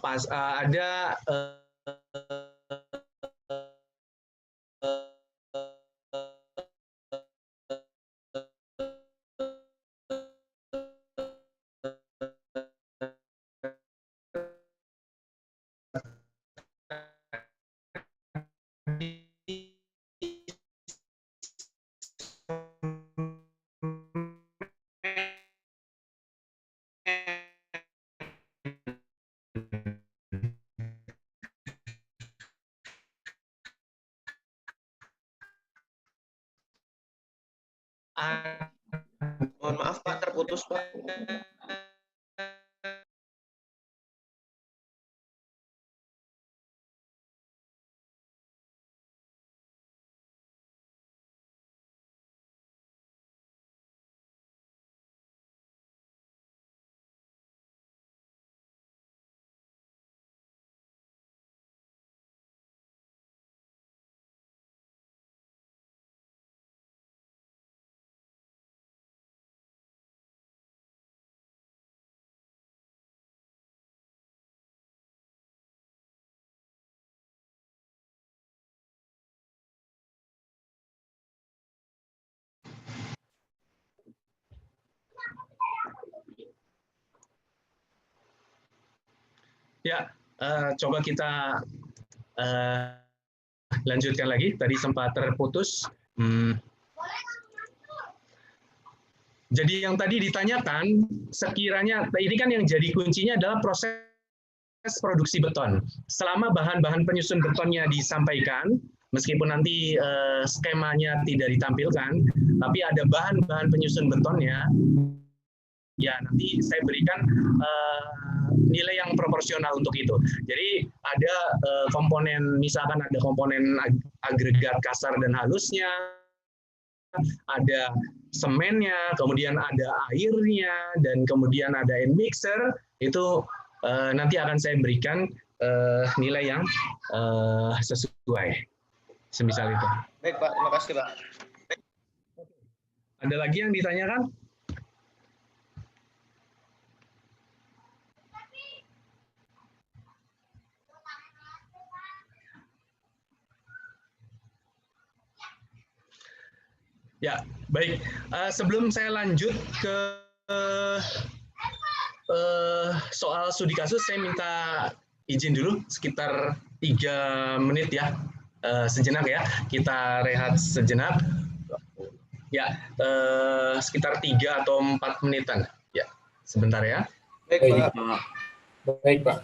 Mohon maaf, Pak, terputus, Pak. Ya, coba kita lanjutkan lagi. Tadi sempat terputus. Jadi yang tadi ditanyakan, sekiranya ini kan yang jadi kuncinya adalah proses produksi beton. Selama bahan-bahan penyusun betonnya disampaikan, meskipun nanti skemanya tidak ditampilkan, tapi ada bahan-bahan penyusun betonnya, ya nanti saya berikan nilai yang proporsional untuk itu. Jadi ada komponen, misalkan ada komponen agregat kasar dan halusnya, ada semennya, kemudian ada airnya, dan kemudian ada end mixer, itu nanti akan saya berikan nilai yang sesuai. Semisal itu. Baik, Pak. Terima kasih, Pak. Ada lagi yang ditanyakan? Ya, baik. Sebelum saya lanjut ke soal studi kasus, saya minta izin dulu sekitar 3 menit ya, sejenak ya. Kita rehat sejenak. Ya, sekitar 3 atau 4 menitan. Ya, sebentar ya. Baik, Pak. Baik, Pak.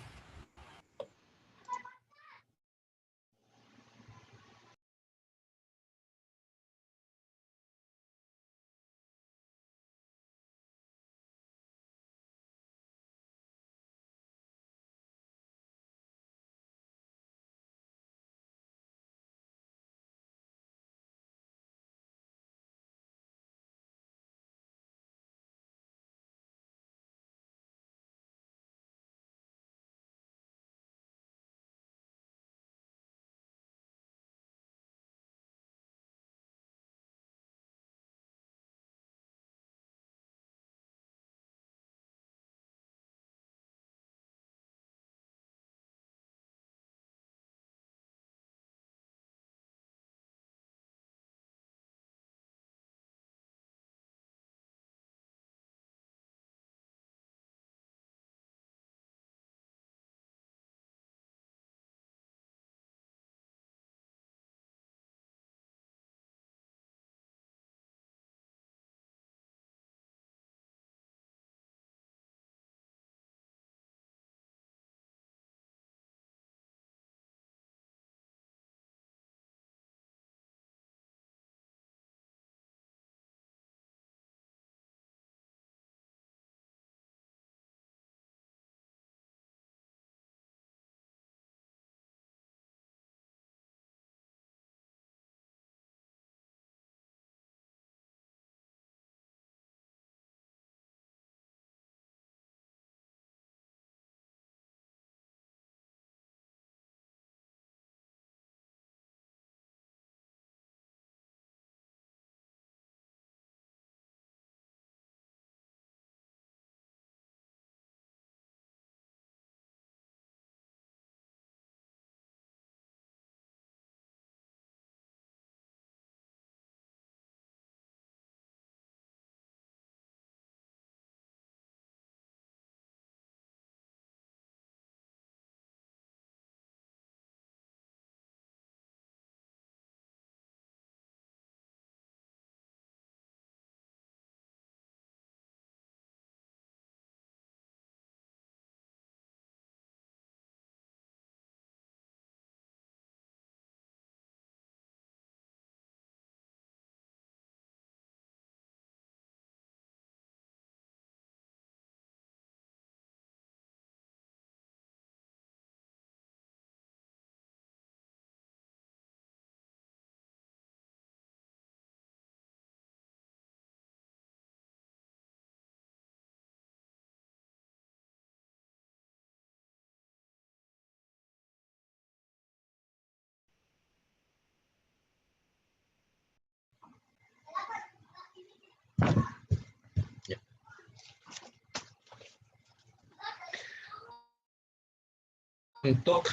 Untuk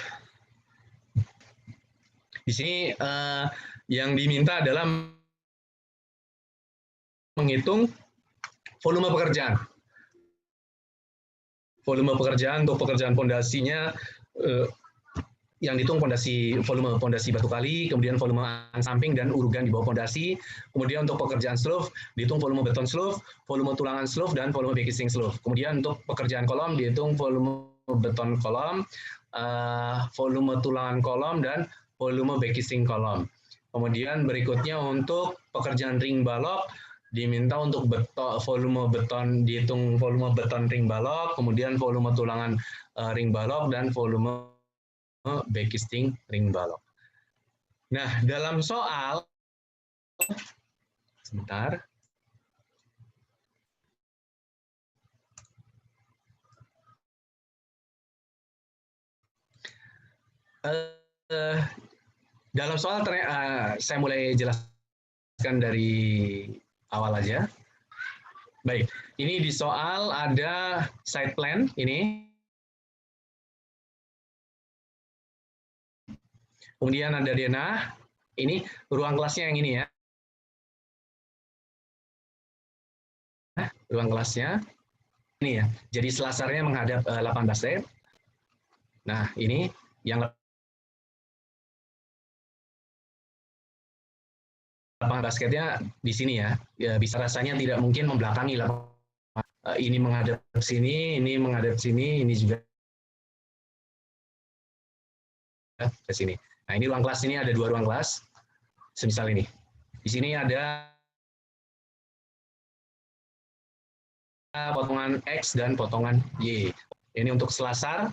di sini yang diminta adalah menghitung volume pekerjaan. Volume pekerjaan untuk pekerjaan pondasinya yang dihitung volume pondasi batu kali, kemudian volume samping dan urugan di bawah pondasi. Kemudian untuk pekerjaan slope dihitung volume beton slope, volume tulangan slope dan volume backcasing slope. Kemudian untuk pekerjaan kolom dihitung volume beton kolom, volume tulangan kolom dan volume backcasing kolom. Kemudian berikutnya untuk pekerjaan ring balok diminta untuk volume beton, dihitung volume beton ring balok, kemudian volume tulangan ring balok dan volume backcasting ring balok. Nah, dalam soal sebentar. Dalam soal saya mulai jelaskan dari awal aja. Baik, ini di soal ada site plan ini. Kemudian ada denah. Ini ruang kelasnya yang ini ya. Ruang kelasnya ini ya. Jadi selasarnya menghadap 8 basket. Nah, ini yang lapangan basketnya di sini ya. Ya, bisa rasanya tidak mungkin membelakangi lapangan. Ini menghadap sini, ini menghadap sini, ini juga ke sini. Nah, ini ruang kelas ini ada 2 ruang kelas. Semisal ini. Di sini ada potongan X dan potongan Y. Ini untuk selasar.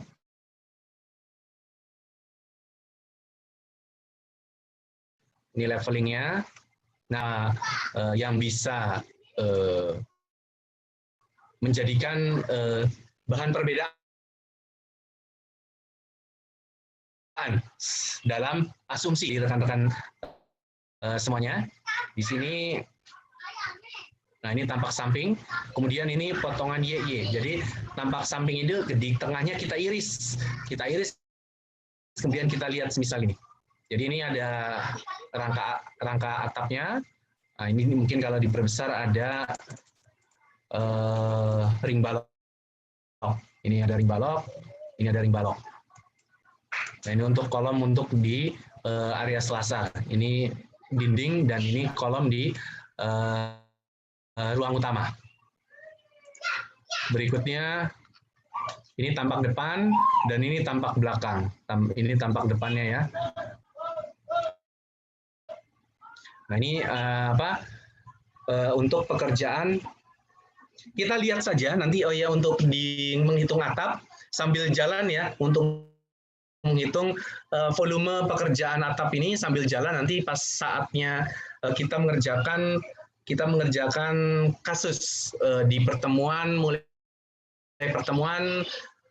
Ini levelingnya. Nah, yang bisa menjadikan bahan perbedaan dalam asumsi rekan-rekan semuanya. Di sini, nah ini tampak samping, kemudian ini potongan YY. Jadi tampak samping itu di tengahnya kita iris, kemudian kita lihat semisal ini. Jadi ini ada rangka atapnya. Nah, ini mungkin kalau diperbesar ada ring balok. Ini ada ring balok, ini ada ring balok. Nah, ini untuk kolom untuk di area selasar. Ini dinding dan ini kolom di ruang utama. Berikutnya, ini tampak depan dan ini tampak belakang. Ini tampak depannya ya. Nah, ini untuk pekerjaan kita lihat saja nanti untuk menghitung atap sambil jalan ya, untuk menghitung volume pekerjaan atap ini sambil jalan nanti pas saatnya kita mengerjakan kasus di pertemuan mulai pertemuan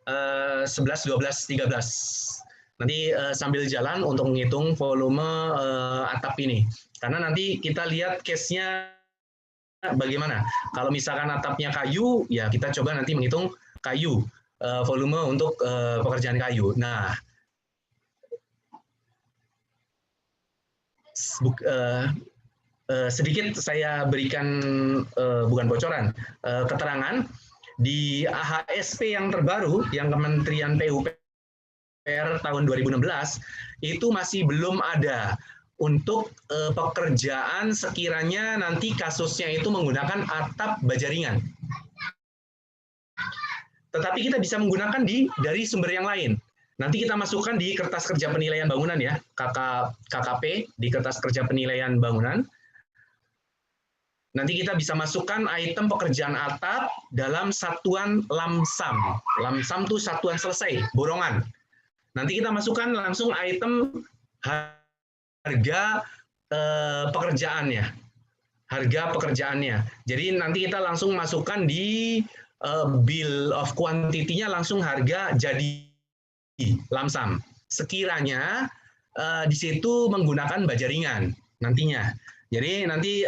11, 12, 13. Nanti sambil jalan untuk menghitung volume atap ini. Karena nanti kita lihat case-nya bagaimana. Kalau misalkan atapnya kayu, ya kita coba nanti menghitung kayu, volume untuk pekerjaan kayu. Nah, sedikit saya berikan, bukan bocoran, keterangan di AHSP yang terbaru, yang Kementerian PUPR tahun 2016, itu masih belum ada untuk pekerjaan sekiranya nanti kasusnya itu menggunakan atap baja ringan. Tetapi kita bisa menggunakan dari sumber yang lain. Nanti kita masukkan di kertas kerja penilaian bangunan ya, KKP, di kertas kerja penilaian bangunan. Nanti kita bisa masukkan item pekerjaan atap dalam satuan lamsam. Lamsam itu satuan selesai, borongan. Nanti kita masukkan langsung item harga pekerjaannya. Harga pekerjaannya. Jadi nanti kita langsung masukkan di bill of quantity-nya langsung harga jadi lamsam. Sekiranya di situ menggunakan baja ringan nantinya. Jadi nanti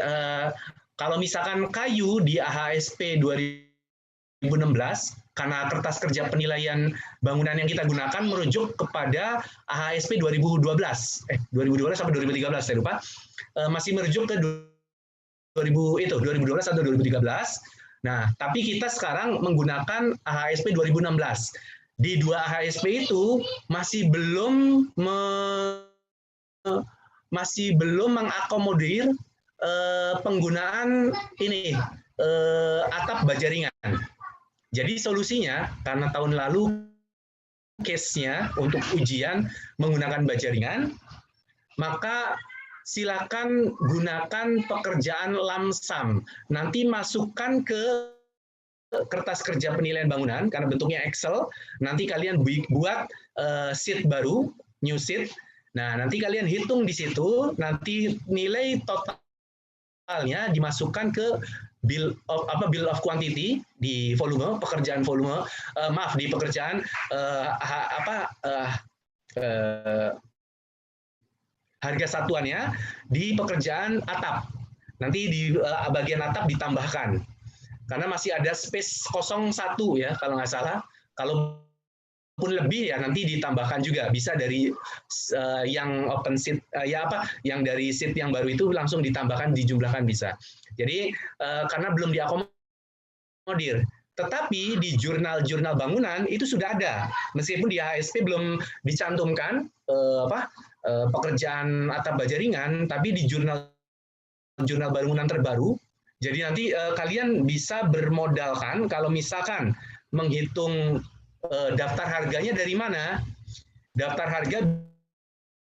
kalau misalkan kayu di AHSP 2016, karena kertas kerja penilaian bangunan yang kita gunakan merujuk kepada AHSP 2012. 2012 sampai 2013 saya lupa. Masih merujuk ke 2012 atau 2013. Nah, tapi kita sekarang menggunakan AHSP 2016. Di 2 AHSP itu masih belum mengakomodir penggunaan ini atap baja ringan. Jadi solusinya karena tahun lalu case-nya untuk ujian menggunakan baja ringan, maka silakan gunakan pekerjaan lamsam. Nanti masukkan ke kertas kerja penilaian bangunan karena bentuknya Excel. Nanti kalian buat sheet baru, new sheet. Nah, nanti kalian hitung di situ, nanti nilai totalnya dimasukkan ke bill of quantity di volume, pekerjaan volume, di pekerjaan harga satuannya di pekerjaan atap. Nanti di bagian atap ditambahkan. Karena masih ada space kosong 1 ya, kalau nggak salah. Kalaupun lebih ya nanti ditambahkan juga. Bisa dari yang open seat, yang dari seat yang baru itu langsung ditambahkan, dijumlahkan bisa. Jadi karena belum diakomodir. Tetapi di jurnal-jurnal bangunan itu sudah ada. Meskipun di HSP belum dicantumkan pekerjaan atap baja ringan, tapi di jurnal bangunan terbaru. Jadi nanti kalian bisa bermodalkan kalau misalkan menghitung daftar harganya dari mana. Daftar harga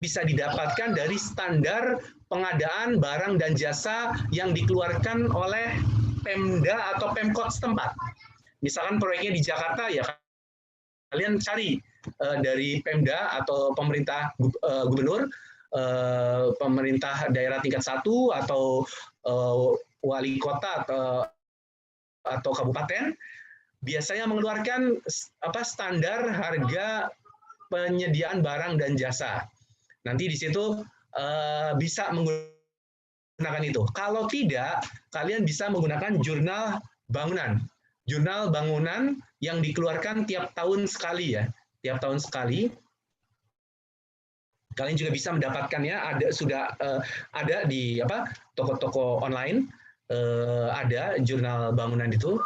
bisa didapatkan dari standar pengadaan barang dan jasa yang dikeluarkan oleh Pemda atau Pemkot setempat. Misalkan proyeknya di Jakarta, ya kalian cari dari Pemda atau pemerintah gubernur, pemerintah daerah tingkat 1 atau wali kota atau kabupaten, biasanya mengeluarkan standar harga penyediaan barang dan jasa. Nanti di situ bisa menggunakan itu. Kalau tidak, kalian bisa menggunakan jurnal bangunan. Jurnal bangunan yang dikeluarkan tiap tahun sekali ya, tiap tahun sekali. Kalian juga bisa mendapatkannya, ada di toko-toko online, ada jurnal bangunan itu.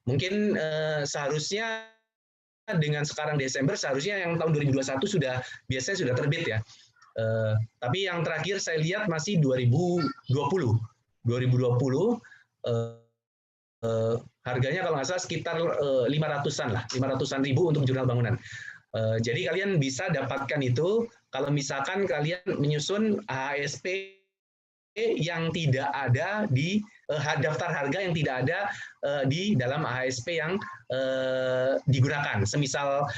Mungkin seharusnya dengan sekarang Desember, seharusnya yang tahun 2021 biasanya sudah terbit ya. Tapi yang terakhir saya lihat masih 2020. Harganya kalau nggak salah sekitar 500-an lah, 500-an ribu untuk jurnal bangunan. Jadi kalian bisa dapatkan itu kalau misalkan kalian menyusun HSP yang tidak ada di daftar harga yang tidak ada di dalam HSP yang digunakan. Semisal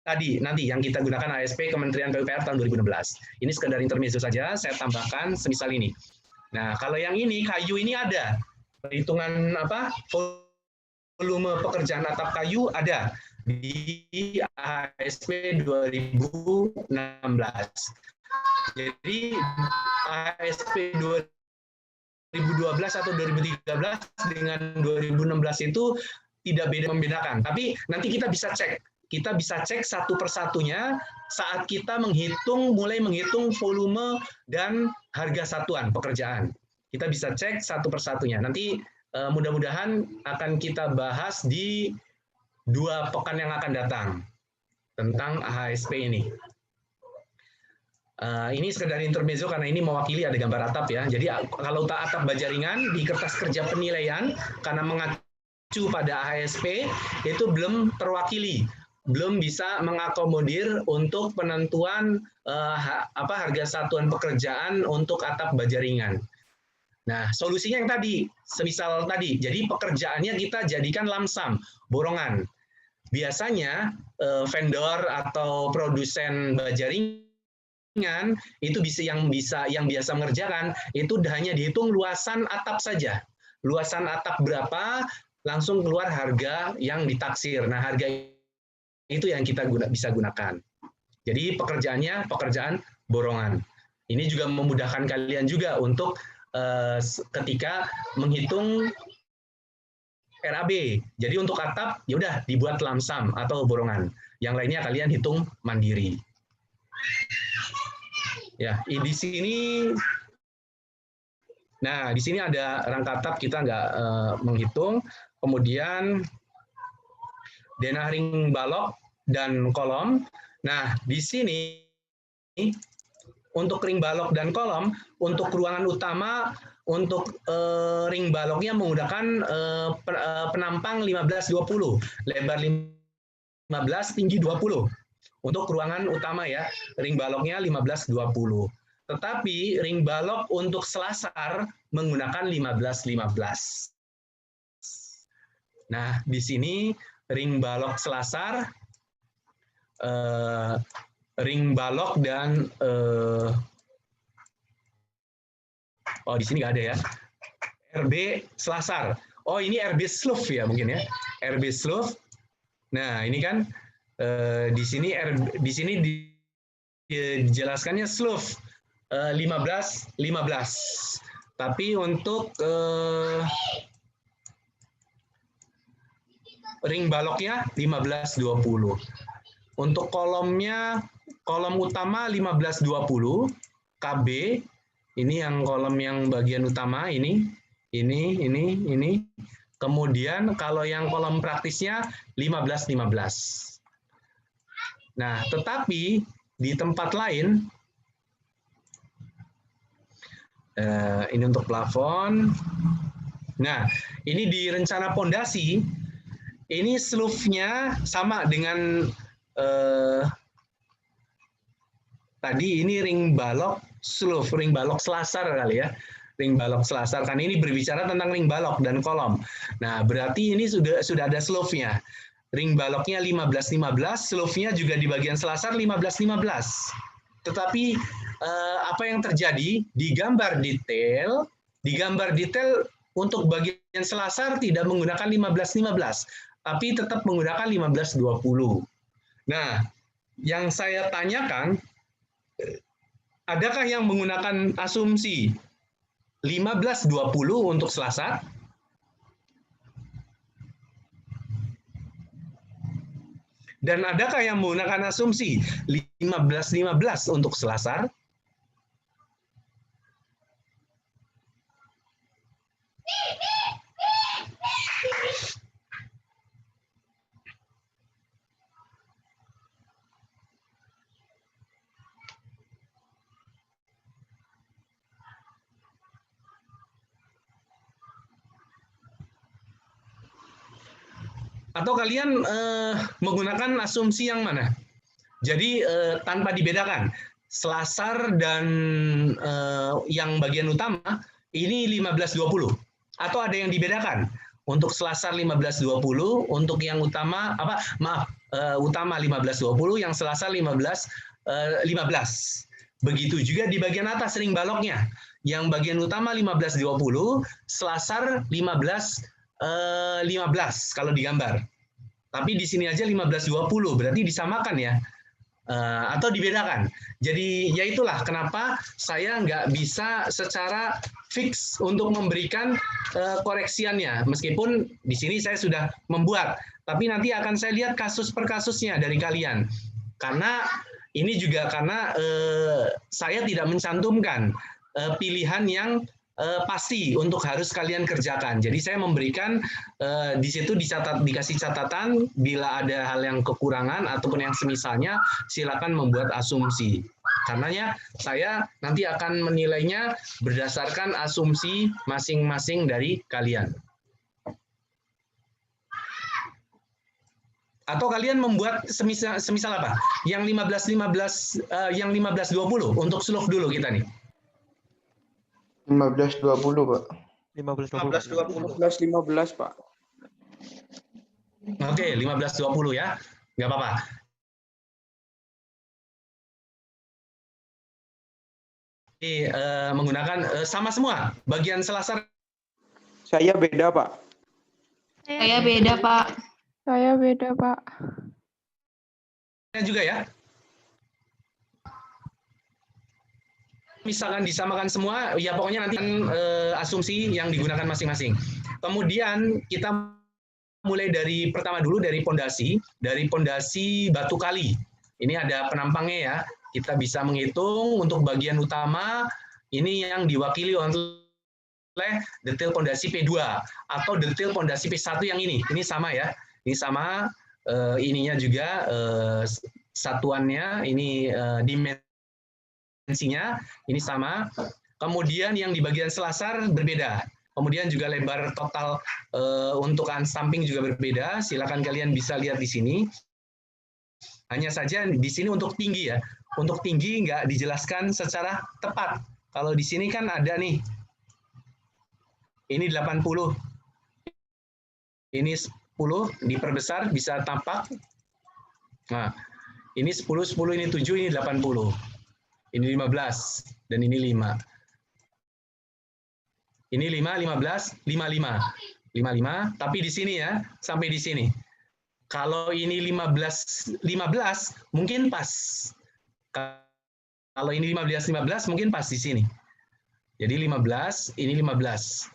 tadi nanti yang kita gunakan HSP Kementerian PUPR tahun 2016. Ini sekedar intermezzo saja, saya tambahkan semisal ini. Nah, kalau yang ini kayu ini ada perhitungan volume pekerjaan atap kayu ada di HSP 2016. Jadi HSP 2012 atau 2013 dengan 2016 itu tidak membedakan. Tapi nanti kita bisa cek. Kita bisa cek satu persatunya saat kita mulai menghitung volume dan harga satuan pekerjaan. Kita bisa cek satu persatunya. Nanti mudah-mudahan akan kita bahas di 2 pekan yang akan datang tentang HSP ini. Ini sekedar intermezzo karena ini mewakili ada gambar atap ya. Jadi kalau atap baja ringan di kertas kerja penilaian karena mengacu pada HSP itu belum terwakili, belum bisa mengakomodir untuk penentuan harga satuan pekerjaan untuk atap baja ringan. Nah, solusinya yang tadi, semisal tadi, jadi pekerjaannya kita jadikan lamsam, borongan. Biasanya vendor atau produsen baja ringan itu yang biasa mengerjakan itu hanya dihitung luasan atap saja. Luasan atap berapa, langsung keluar harga yang ditaksir. Nah, harga itu yang kita bisa gunakan. Jadi pekerjaannya pekerjaan borongan. Ini juga memudahkan kalian juga untuk ketika menghitung RAB. Jadi untuk atap ya udah dibuat lamsam atau borongan. Yang lainnya kalian hitung mandiri. Ya, di sini. Nah, di sini ada rangka atap kita nggak menghitung. Kemudian denah ring balok dan kolom. Nah, di sini untuk ring balok dan kolom, untuk ruangan utama, untuk ring baloknya menggunakan penampang 15-20, lebar 15, tinggi 20. Untuk ruangan utama ya, ring baloknya 15-20. Tetapi ring balok untuk selasar menggunakan 15-15. Nah, di sini ring balok selasar, ring balok dan di sini nggak ada ya. RB selasar. Oh, ini RB sloof ya mungkin ya. RB sloof. Nah, ini kan di sini dijelaskannya sloof. 15, 15. Tapi untuk ring baloknya 15, 20. Untuk kolomnya, kolom utama 15, 20. KB, ini yang kolom yang bagian utama, ini. Kemudian kalau yang kolom praktisnya 15, 15. Nah, tetapi di tempat lain, ini untuk plafon. Nah, ini di rencana pondasi, ini slope-nya sama dengan tadi ini ring balok slope, ring balok selasar kali ya. Ring balok selasar, kan ini berbicara tentang ring balok dan kolom. Nah, berarti ini sudah ada slope-nya. Ring baloknya 15, 15, slope-nya juga di bagian selasar 15, 15. Tetapi apa yang terjadi di gambar detail untuk bagian selasar tidak menggunakan 15, 15, tapi tetap menggunakan 15, 20. Nah, yang saya tanyakan, adakah yang menggunakan asumsi 15, 20 untuk selasar? Dan adakah yang menggunakan asumsi 15, 15 untuk selasar? Atau kalian menggunakan asumsi yang mana? Jadi tanpa dibedakan, selasar dan yang bagian utama ini 15-20. Atau ada yang dibedakan? Untuk selasar 15-20, untuk yang utama, utama 15-20, yang selasar 15-15. Begitu juga di bagian atas ring baloknya. Yang bagian utama 15-20, selasar 15-15 kalau digambar. Tapi di sini aja 15-20, berarti disamakan ya. Atau dibedakan. Jadi ya itulah kenapa saya nggak bisa secara fix untuk memberikan koreksiannya. Meskipun di sini saya sudah membuat, tapi nanti akan saya lihat kasus per kasusnya dari kalian. Karena ini juga karena saya tidak mencantumkan pilihan yang pasti untuk harus kalian kerjakan. Jadi saya memberikan di situ dikasih catatan bila ada hal yang kekurangan ataupun yang semisalnya silakan membuat asumsi. Karenanya saya nanti akan menilainya berdasarkan asumsi masing-masing dari kalian. Atau kalian membuat semisal apa? Yang 15-15 yang 15-20 untuk slope dulu kita nih. 15-20, Pak. 15-20. 15-15, Pak. Oke, 15-20 ya. Nggak apa-apa. Ini menggunakan sama semua. Bagian selasar. Saya beda, Pak. Saya beda, Pak. Saya beda, Pak. Juga ya. Misalkan disamakan semua, ya pokoknya nanti asumsi yang digunakan masing-masing. Kemudian kita mulai dari pertama dulu dari pondasi batu kali. Ini ada penampangnya ya. Kita bisa menghitung untuk bagian utama ini yang diwakili oleh detail pondasi P2 atau detail pondasi P1 yang ini. Ini sama ya. Ini sama ininya juga satuannya ini dimensinya ini sama. Kemudian yang di bagian selasar berbeda. Kemudian juga lebar total untuk unstamping juga berbeda. Silakan kalian bisa lihat di sini. Hanya saja di sini untuk tinggi ya. Untuk tinggi nggak dijelaskan secara tepat. Kalau di sini kan ada nih. Ini 80. Ini 10 diperbesar bisa tampak. Nah, ini 10, 10, ini 7, ini 80. Ini 15 dan ini 5. Ini 5, 15, 55. 55, tapi di sini ya, sampai di sini. Kalau ini 15 mungkin pas. Kalau ini 15 mungkin pas di sini. Jadi 15, ini 15.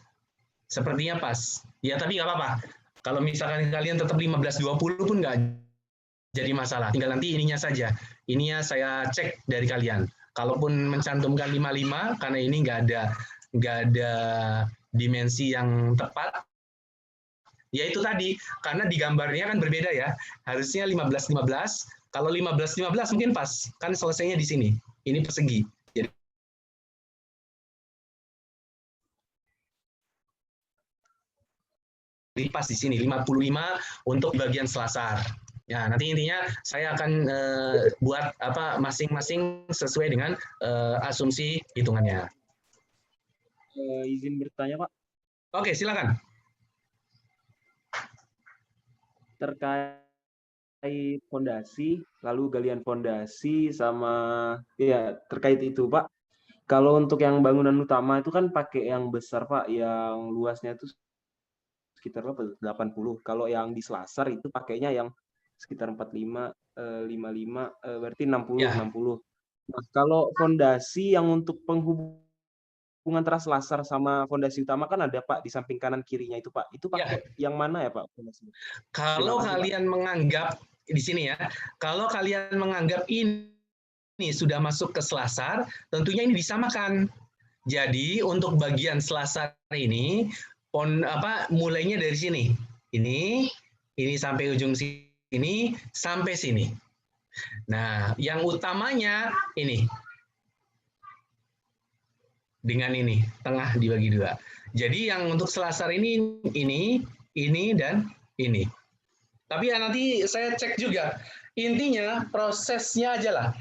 Sepertinya pas. Ya tapi nggak apa-apa. Kalau misalkan kalian tetap 15-20 pun nggak jadi masalah. Tinggal nanti ininya saja. Ininya saya cek dari kalian. Kalaupun mencantumkan 55, karena ini nggak ada dimensi yang tepat, ya itu tadi, karena di gambarnya kan berbeda ya. Harusnya 15-15. Kalau 15-15 mungkin pas. Kan selesainya di sini. Ini persegi. Jadi pas di sini 55 untuk bagian selasar. Ya, nanti intinya saya akan buat apa masing-masing sesuai dengan asumsi hitungannya. Izin bertanya, Pak. Oke, silakan. Terkait fondasi, lalu galian fondasi sama ya terkait itu, Pak. Kalau untuk yang bangunan utama itu kan pakai yang besar, Pak, yang luasnya itu sekitar 80. Kalau yang di selasar itu pakainya yang sekitar 45, 55, berarti 60, Ya. 60. Nah, kalau fondasi yang untuk penghubungan antara selasar sama fondasi utama kan ada, Pak, di samping kanan kirinya itu, Pak. Itu pakai yang mana ya, Pak? Fondasinya? Kalau Terima kasih, kalian menganggap di sini ya, kalau kalian menganggap ini sudah masuk ke selasar, tentunya ini disamakan. Jadi untuk bagian selasar ini mulainya dari sini. Ini sampai ujung sini sampai sini. Nah, yang utamanya ini. Dengan ini, tengah dibagi dua. Jadi yang untuk selasar ini, dan ini. Tapi ya nanti saya cek juga. Intinya prosesnya aja lah.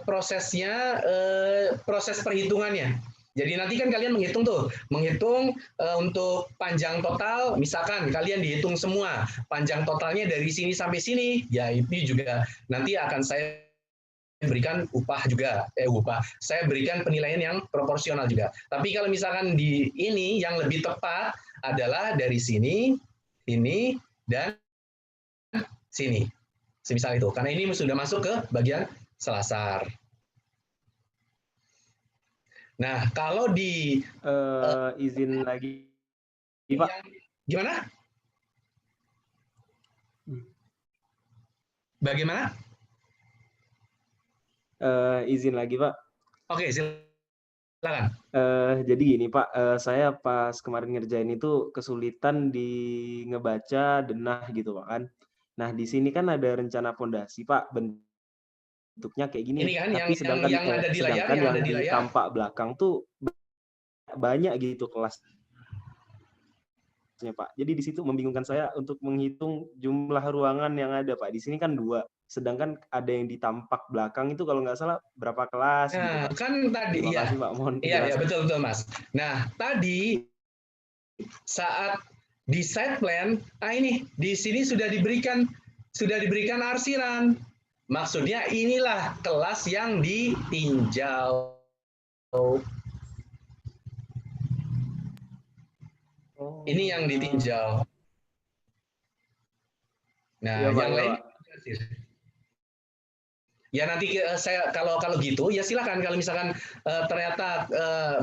Proses perhitungannya. Jadi nanti kan kalian menghitung untuk panjang total, misalkan kalian dihitung semua, panjang totalnya dari sini sampai sini, ya itu juga nanti akan saya berikan saya berikan penilaian yang proporsional juga. Tapi kalau misalkan di ini yang lebih tepat adalah dari sini, ini, dan sini. Semisal itu, karena ini sudah masuk ke bagian selasar. Nah, kalau di izin lagi, Pak. Gimana? Bagaimana? Izin lagi, Pak. Oke, silakan. Jadi gini, Pak, saya pas kemarin ngerjain itu kesulitan di ngebaca denah gitu, Pak, kan. Nah, di sini kan ada rencana fondasi, Pak, bentuknya kayak gini. Ini kan tapi sedangkan yang ada di layar, yang di tampak belakang tuh banyak gitu kelasnya, Pak. Jadi di situ membingungkan saya untuk menghitung jumlah ruangan yang ada, Pak. Di sini kan 2, sedangkan ada yang di tampak belakang itu kalau nggak salah berapa kelas gitu, Pak. Kan tadi Terima kasih, Pak. Mohon iya, betul Mas. Nah, tadi saat di site plan, ini di sini sudah diberikan arsiran. Maksudnya inilah kelas yang ditinjau. Ini yang ditinjau. Nah, ya, Pak, yang lain ya nanti saya kalau gitu ya silakan, kalau misalkan ternyata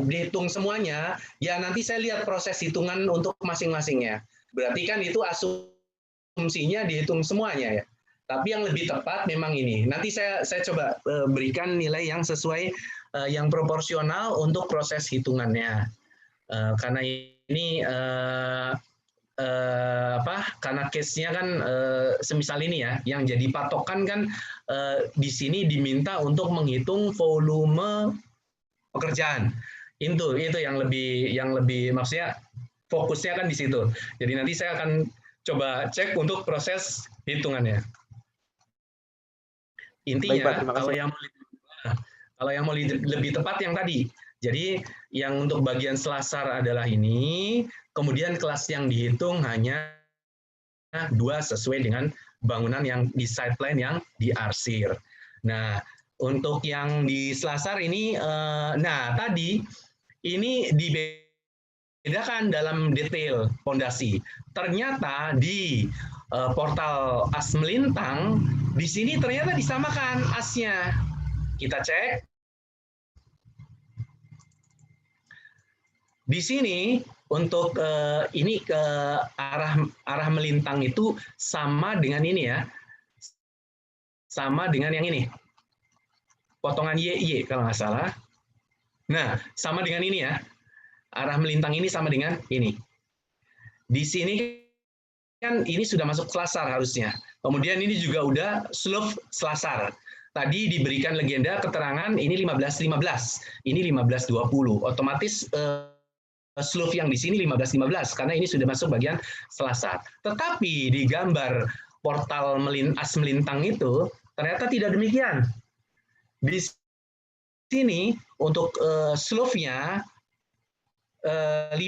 dihitung semuanya, ya nanti saya lihat proses hitungan untuk masing-masingnya. Berarti kan itu asumsinya dihitung semuanya ya. Tapi yang lebih tepat memang ini. Nanti saya coba berikan nilai yang sesuai, yang proporsional untuk proses hitungannya. Karena ini karena case-nya kan semisal ini ya, yang jadi patokan kan di sini diminta untuk menghitung volume pekerjaan. Itu yang lebih maksudnya fokusnya kan di situ. Jadi nanti saya akan coba cek untuk proses hitungannya. Intinya baik, Pak, kalau yang mau lebih tepat yang tadi. Jadi yang untuk bagian selasar adalah ini, kemudian kelas yang dihitung hanya 2 sesuai dengan bangunan yang di site plan yang diarsir. Nah, untuk yang di selasar ini, tadi ini dibedakan dalam detail fondasi. Ternyata di portal as melintang, di sini ternyata disamakan asnya. Kita cek, Di sini untuk ini ke arah melintang itu sama dengan ini ya. Sama dengan yang ini. Potongan YY kalau nggak salah. Nah, sama dengan ini ya. Arah melintang ini sama dengan ini. Di sini kan ini sudah masuk selasar harusnya. Kemudian ini juga udah slope selasar. Tadi diberikan legenda keterangan ini 15-15, ini 15-20. Otomatis slope yang di sini 15-15 karena ini sudah masuk bagian selasar. Tetapi di gambar portal as melintang itu ternyata tidak demikian. Di sini untuk slope-nya 15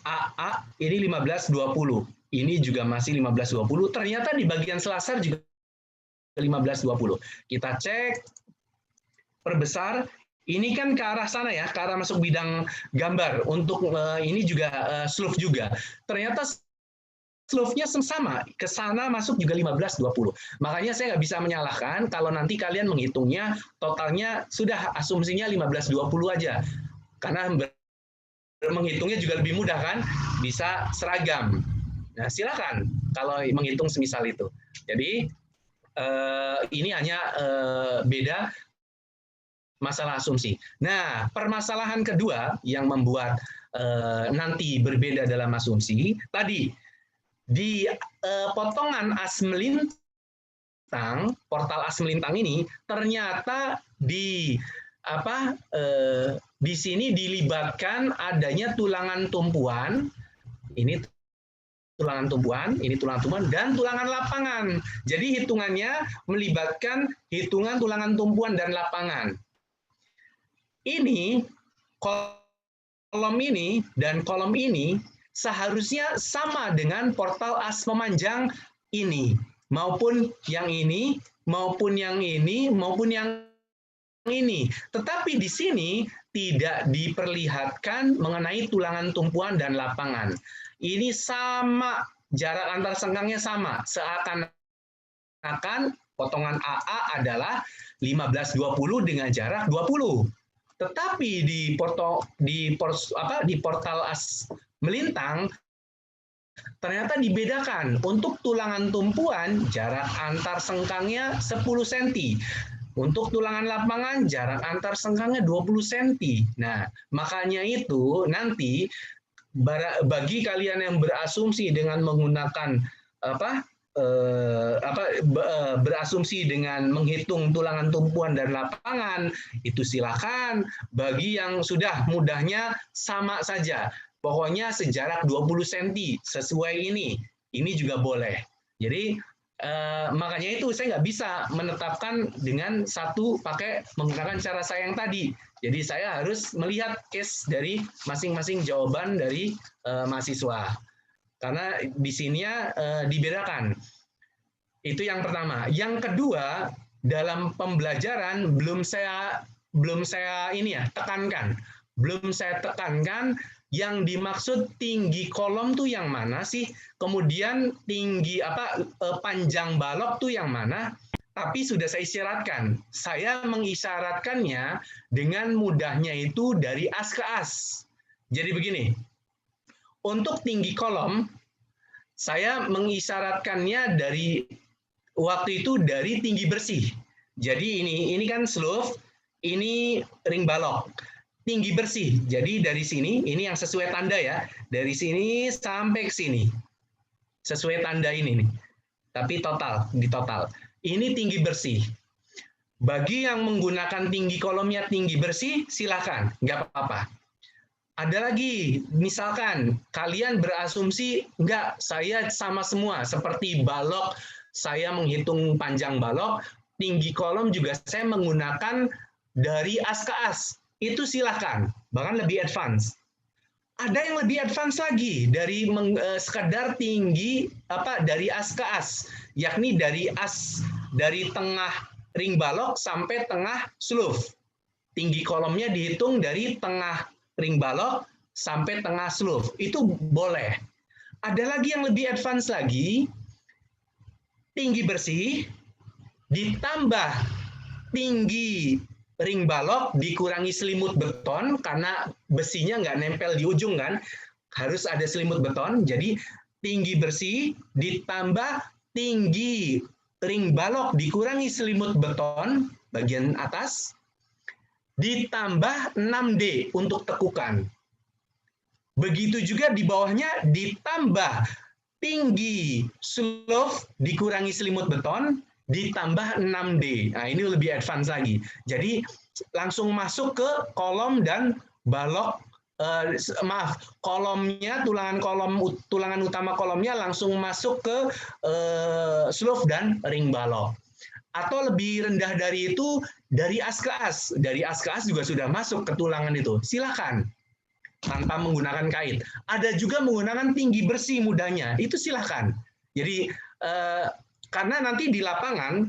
AA ini 15-20. Ini juga masih 15-20. Ternyata di bagian selasar juga 15-20. Kita cek, perbesar. Ini kan ke arah sana ya, ke arah masuk bidang gambar. Untuk ini juga slope juga. Ternyata slope-nya sama, ke sana masuk juga 15-20. Makanya saya nggak bisa menyalahkan kalau nanti kalian menghitungnya, totalnya sudah asumsinya 15-20 aja. Karena menghitungnya juga lebih mudah kan, bisa seragam. Nah, silakan kalau menghitung semisal itu. Jadi ini hanya beda masalah asumsi. Nah, permasalahan kedua yang membuat nanti berbeda dalam asumsi tadi di potongan as melintang, portal as melintang ini ternyata di sini dilibatkan adanya tulangan tumpuan. Ini tulangan tumpuan, ini tulangan tumpuan, dan tulangan lapangan. Jadi hitungannya melibatkan hitungan tulangan tumpuan dan lapangan. Ini, kolom ini, dan kolom ini seharusnya sama dengan portal as memanjang ini. Maupun yang ini, maupun yang ini, maupun yang ini. Tetapi di sini tidak diperlihatkan mengenai tulangan tumpuan dan lapangan. Ini sama, jarak antar sengkangnya sama. Seakan-akan potongan AA adalah 15-20 dengan jarak 20. Tetapi di portal as melintang ternyata dibedakan. Untuk tulangan tumpuan jarak antar sengkangnya 10 cm. Untuk tulangan lapangan jarak antar sengkangnya 20 cm. Nah, makanya itu nanti bagi kalian yang berasumsi dengan menggunakan berasumsi dengan menghitung tulangan tumpuan dan lapangan, itu silakan. Bagi yang sudah mudahnya sama saja. Pokoknya sejarak 20 cm sesuai ini juga boleh. Jadi makanya itu saya nggak bisa menetapkan dengan satu pakai menggunakan cara saya yang tadi. Jadi saya harus melihat case dari masing-masing jawaban dari mahasiswa. Karena di sininya dibedakan. Itu yang pertama. Yang kedua, dalam pembelajaran belum saya tekankan. Belum saya tekankan yang dimaksud tinggi kolom tuh yang mana sih? Kemudian tinggi panjang balok tuh yang mana? Tapi sudah saya isyaratkan. Saya mengisyaratkannya dengan mudahnya itu dari as ke as. Jadi begini. Untuk tinggi kolom saya mengisyaratkannya dari waktu itu dari tinggi bersih. Jadi ini kan slope, ini ring balok. Tinggi bersih. Jadi dari sini, ini yang sesuai tanda ya. Dari sini sampai ke sini. Sesuai tanda ini nih. Tapi di total. Ini tinggi bersih. Bagi yang menggunakan tinggi kolomnya tinggi bersih, silakan, nggak apa-apa. Ada lagi, misalkan kalian berasumsi, enggak, saya sama semua. Seperti balok, saya menghitung panjang balok, tinggi kolom juga saya menggunakan dari as ke as. Itu silakan, bahkan lebih advance. Ada yang lebih advance lagi dari sekedar tinggi dari as ke as, yakni dari tengah ring balok sampai tengah slope. Tinggi kolomnya dihitung dari tengah ring balok sampai tengah slope. Itu boleh. Ada lagi yang lebih advance lagi, tinggi bersih ditambah tinggi ring balok dikurangi selimut beton karena besinya nggak nempel di ujung kan, harus ada selimut beton. Jadi tinggi bersih ditambah tinggi ring balok dikurangi selimut beton bagian atas ditambah 6D untuk tekukan. Begitu juga di bawahnya ditambah tinggi slope dikurangi selimut beton ditambah 6D. Nah, ini lebih advance lagi. Jadi langsung masuk ke kolom dan balok, kolomnya, tulangan utama kolomnya langsung masuk ke slope dan ring balok. Atau lebih rendah dari itu, dari as ke as. Dari as ke as juga sudah masuk ke tulangan itu. Silakan. Tanpa menggunakan kait. Ada juga menggunakan tinggi bersih mudahnya, itu silahkan. Jadi karena nanti di lapangan,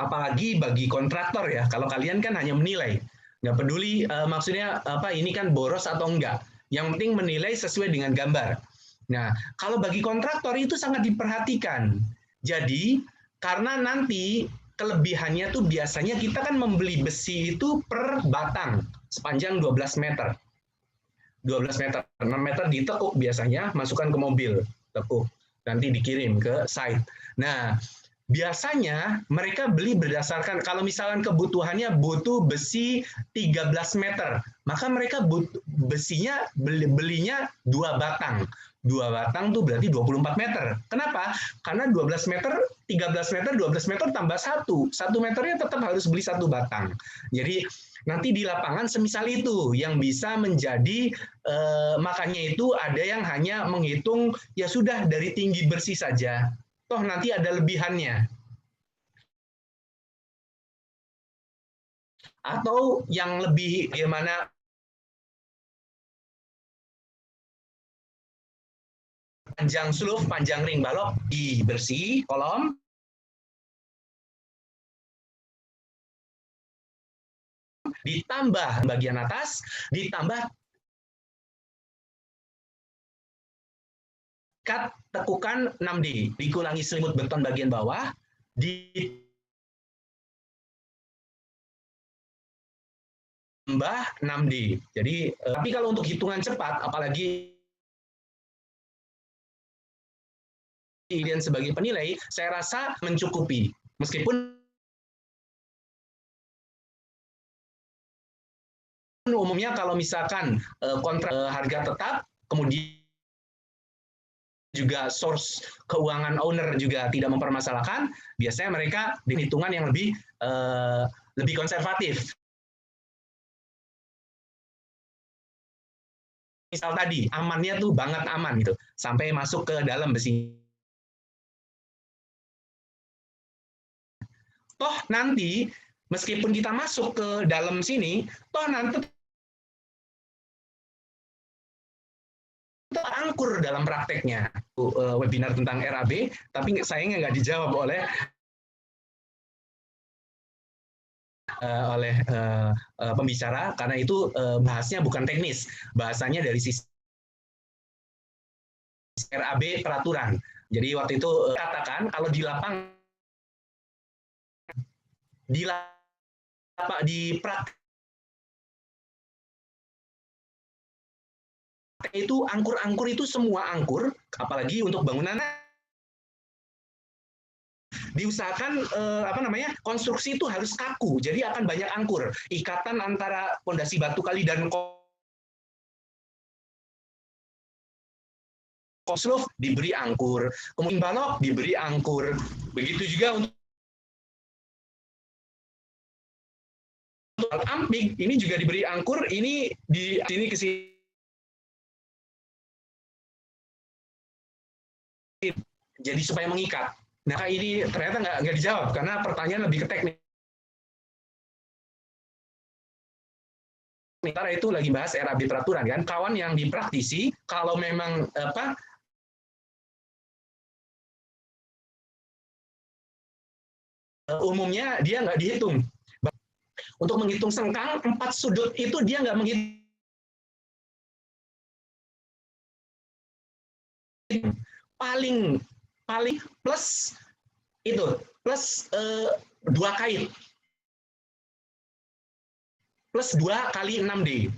apalagi bagi kontraktor ya, kalau kalian kan hanya menilai, nggak peduli maksudnya apa ini kan boros atau enggak. Yang penting menilai sesuai dengan gambar. Nah, kalau bagi kontraktor itu sangat diperhatikan. Jadi karena nanti kelebihannya tuh biasanya kita kan membeli besi itu per batang sepanjang 12 meter. 12 meter, 6 meter ditekuk biasanya, masukkan ke mobil, tekuk, nanti dikirim ke site. Nah, biasanya mereka beli berdasarkan, kalau misalkan kebutuhannya butuh besi 13 meter, maka mereka besinya belinya 2 batang. 2 batang tuh berarti 24 meter. Kenapa? Karena 12 meter, 13 meter, 12 meter tambah 1. 1 meternya tetap harus beli 1 batang. Jadi nanti di lapangan semisal itu yang bisa menjadi, makanya itu ada yang hanya menghitung, ya sudah dari tinggi bersih saja. Toh nanti ada lebihannya. Atau yang lebih bagaimana panjang slope, panjang ring balok dibersih kolom, ditambah bagian atas, ditambah cut tekukan 6D, dikurangi selimut beton bagian bawah, ditambah 6D. Jadi, tapi kalau untuk hitungan cepat, apalagi kalian sebagai penilai, saya rasa mencukupi. Meskipun umumnya kalau misalkan kontrak harga tetap, kemudian juga source keuangan owner juga tidak mempermasalahkan, biasanya mereka di hitungan yang lebih konservatif. Misal tadi, amannya tuh banget aman gitu, sampai masuk ke dalam besi. Toh nanti, meskipun kita masuk ke dalam sini, toh nanti angkur dalam prakteknya. Webinar tentang RAB, tapi sayangnya nggak dijawab oleh pembicara, karena itu bahasnya bukan teknis, bahasanya dari sisi RAB peraturan. Jadi waktu itu katakan kalau di lapangan, di praktek itu angkur-angkur itu semua angkur, apalagi untuk bangunan diusahakan konstruksi itu harus kaku, jadi akan banyak angkur, ikatan antara fondasi batu kali dan slope diberi angkur, kemudian balok diberi angkur, begitu juga untuk amping ini juga diberi angkur, ini di sini ke sini. Jadi supaya mengikat. Nah, ini ternyata nggak dijawab karena pertanyaan lebih ke teknis. Sementara itu lagi bahas RAB peraturan kan, kawan yang dipraktisi kalau memang umumnya dia nggak dihitung. Untuk menghitung sengkang 4 sudut itu dia nggak menghitung. Paling plus itu plus 2 kait. plus 2 kali 6D.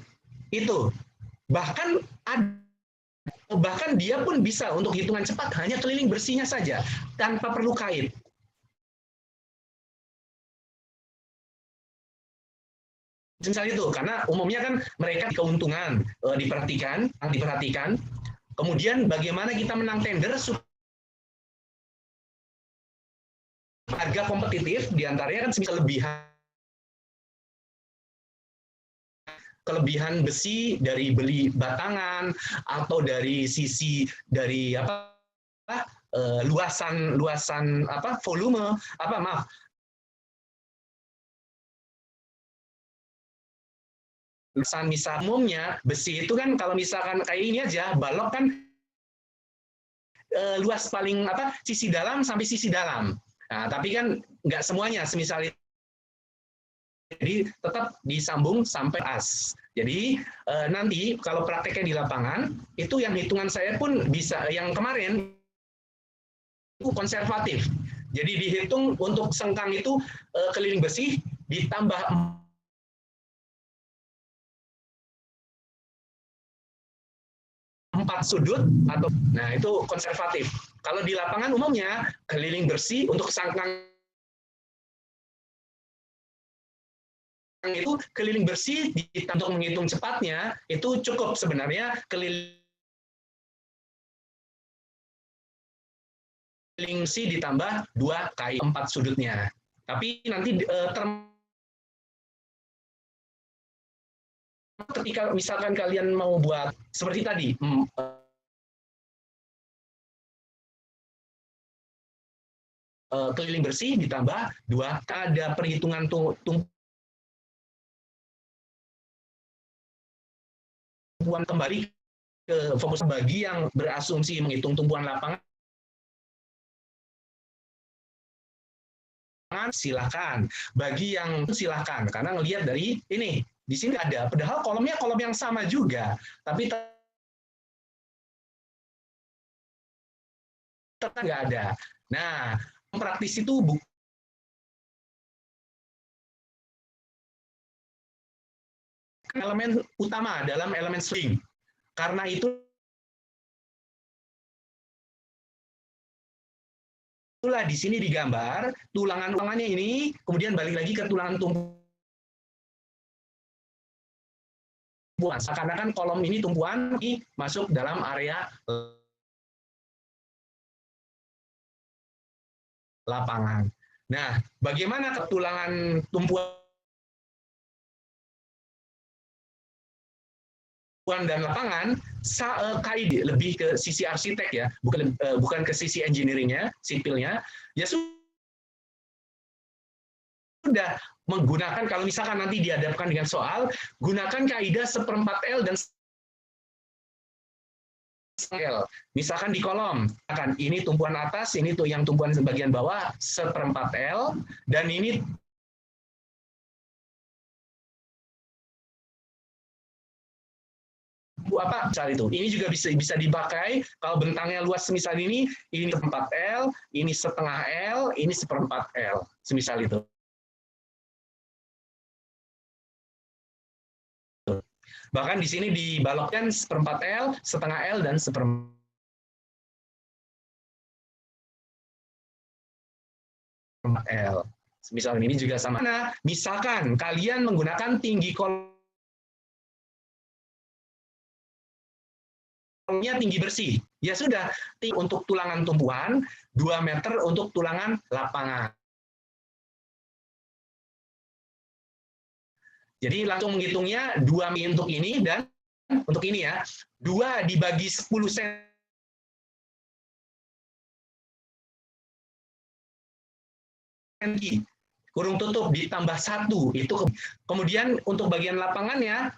Itu. Bahkan dia pun bisa untuk hitungan cepat hanya keliling bersihnya saja, tanpa perlu kait. Misal itu, karena umumnya kan mereka keuntungan diperhatikan, kemudian bagaimana kita menang tender harga kompetitif, diantaranya kan semisal kelebihan besi dari beli batangan atau dari sisi dari luasan volume misal umumnya besi itu kan kalau misalkan kayak ini aja balok kan luas paling sisi dalam sampai sisi dalam. Nah, tapi kan nggak semuanya semisal itu. Jadi tetap disambung sampai as. Jadi nanti kalau prakteknya di lapangan itu yang hitungan saya pun bisa yang kemarin itu konservatif. Jadi dihitung untuk sengkang itu keliling besi ditambah 4 sudut atau nah itu konservatif. Kalau di lapangan umumnya keliling bersih untuk sangkang itu keliling bersih untuk menghitung cepatnya itu cukup sebenarnya keliling bersih ditambah 2 kali 4 sudutnya. Tapi nanti ketika misalkan kalian mau buat seperti tadi keliling bersih ditambah 2 ada perhitungan tumpuan kembali ke fokus bagi yang berasumsi menghitung tumpuan lapangan silakan, bagi yang silakan karena ngelihat dari ini di sini ada, padahal kolomnya kolom yang sama juga, tapi tetap nggak ada. Nah, praktis itu elemen utama dalam elemen swing. Karena itulah di sini digambar tulangan-tulangannya ini, kemudian balik lagi ke tulangan tumpuan. Seakan-akan kolom ini tumpuan masuk dalam area lapangan. Nah, bagaimana ketulangan tumpuan dan lapangan? KID lebih ke sisi arsitek ya, bukan ke sisi engineering-nya, sipilnya. Ya sudah menggunakan kalau misalkan nanti dihadapkan dengan soal, gunakan kaidah 1/4 L dan L. Misalkan di kolom, akan ini tumpuan atas, ini tuh yang tumpuan bagian bawah 1/4 L, dan ini misal itu. Ini juga bisa dipakai kalau bentangnya luas semisal ini 1/4 L, ini 1/2 L, ini 1/4 L, semisal itu. Bahkan di sini dibalokkan 1/4 L, 1/2 L, dan 1/4 L. Misal ini juga sama. Nah, misalkan kalian menggunakan tinggi kolomnya tinggi bersih. Ya sudah, untuk tulangan tumpuan, 2 meter untuk tulangan lapangan. Jadi langsung menghitungnya 2 untuk ini dan untuk ini ya. 2 dibagi 10 cm. Kurung tutup ditambah 1. Itu kemudian untuk bagian lapangannya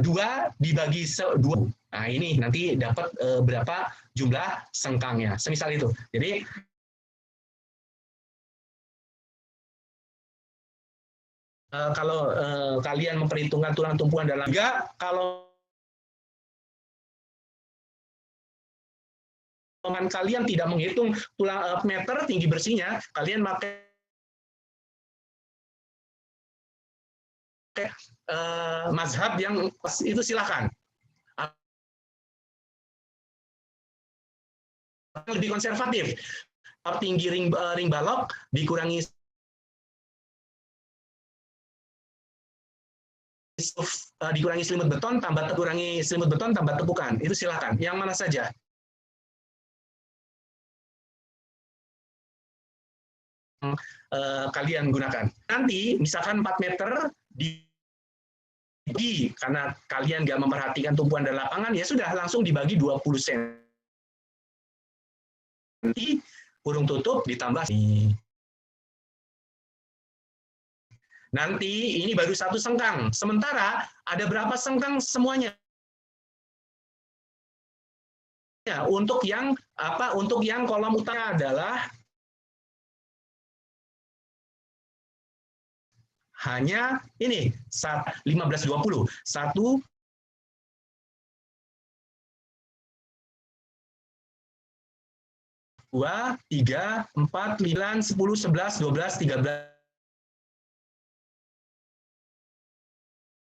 2 dibagi 2. Nah, ini nanti dapat berapa jumlah sengkangnya. Semisal itu. Jadi kalau kalian memperhitungkan tulang tumpuan dalam kalau kalian tidak menghitung tulang meter tinggi bersihnya, kalian pakai mazhab yang itu silakan. Lebih konservatif, tinggi ring balok dikurangi selimut beton tambah tepukan, itu silakan. Yang mana saja? Kalian gunakan. Nanti misalkan 4 meter dibagi, karena kalian nggak memperhatikan tumpuan dan lapangan, ya sudah langsung dibagi 20 cm. Kurung tutup ditambah. Nanti ini baru 1 sengkang. Sementara ada berapa sengkang semuanya? Ya, untuk yang kolom utama adalah hanya ini 15-20. 1 2 3 4 9 10 11 12 13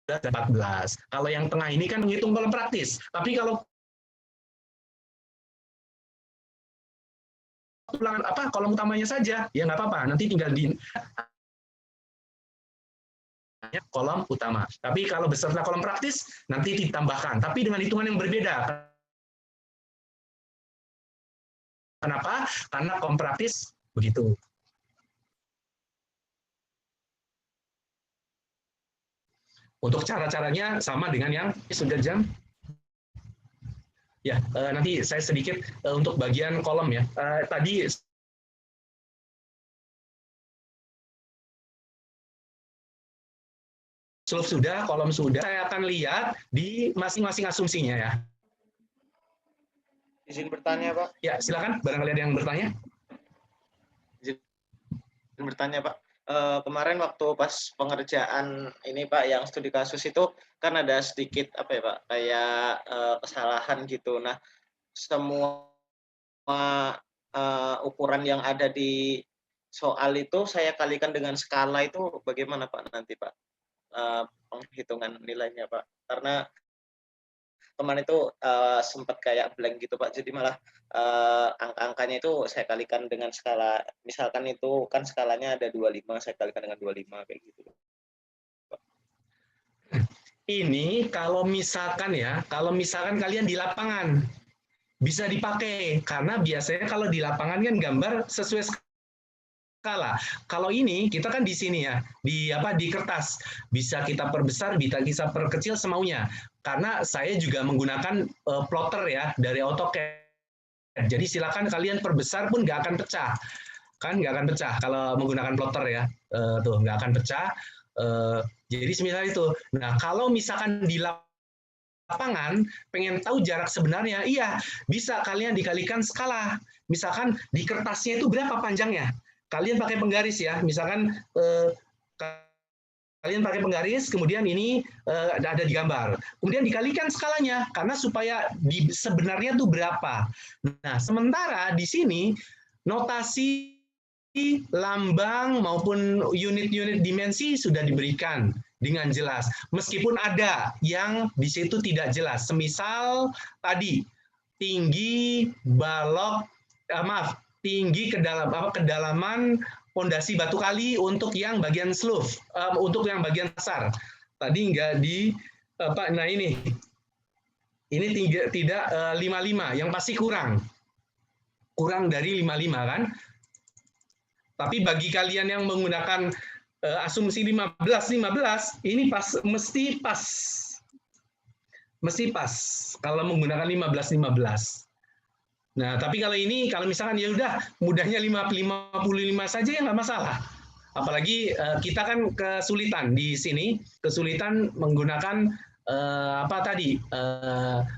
14. Kalau yang tengah ini kan menghitung kolom praktis. Tapi kalau kolom utamanya saja, ya nggak apa-apa. Nanti tinggal di kolom utama. Tapi kalau beserta kolom praktis, nanti ditambahkan. Tapi dengan hitungan yang berbeda. Kenapa? Karena kolom praktis begitu. Untuk cara-caranya sama dengan yang sudah jam. Ya, nanti saya sedikit untuk bagian kolom ya. Tadi slope sudah, kolom sudah. Saya akan lihat di masing-masing asumsinya ya. Izin bertanya, Pak. Ya, silakan. Barangkali ada yang bertanya. Izin bertanya, Pak. Kemarin waktu pas pengerjaan ini Pak yang studi kasus itu kan ada sedikit apa ya Pak kayak kesalahan gitu. Nah semua ukuran yang ada di soal itu saya kalikan dengan skala itu bagaimana Pak nanti Pak penghitungan nilainya Pak, karena kemarin itu sempat kayak blank gitu Pak, jadi malah angka-angkanya itu saya kalikan dengan skala, misalkan itu kan skalanya ada 25, saya kalikan dengan 25 kayak gitu. Ini kalau misalkan kalian di lapangan bisa dipakai, karena biasanya kalau di lapangan kan gambar sesuai skala. Kalau ini kita kan di sini ya, di kertas, bisa kita perbesar, bisa kita perkecil semaunya. Karena saya juga menggunakan plotter ya dari AutoCAD. Jadi silakan kalian perbesar pun nggak akan pecah, kan nggak akan pecah kalau menggunakan plotter ya, tuh nggak akan pecah. Jadi semisal itu. Nah kalau misalkan di lapangan pengen tahu jarak sebenarnya, iya bisa kalian dikalikan skala. Misalkan di kertasnya itu berapa panjangnya, kalian pakai penggaris ya. Misalkan kalian pakai penggaris, kemudian ini ada di gambar. Kemudian dikalikan skalanya, karena supaya sebenarnya itu berapa. Nah, sementara di sini, notasi lambang maupun unit-unit dimensi sudah diberikan dengan jelas. Meskipun ada yang di situ tidak jelas. Semisal tadi, tinggi balok, tinggi kedalaman pondasi batu kali untuk yang bagian slope, untuk yang bagian dasar. Tadi nggak nah ini tidak 55, yang pasti kurang dari 55 kan. Tapi bagi kalian yang menggunakan asumsi 15, ini mesti pas kalau menggunakan 15. Nah, tapi kalau misalkan ya udah mudahnya 55 saja ya nggak masalah. Apalagi kita kan kesulitan di sini, kesulitan menggunakan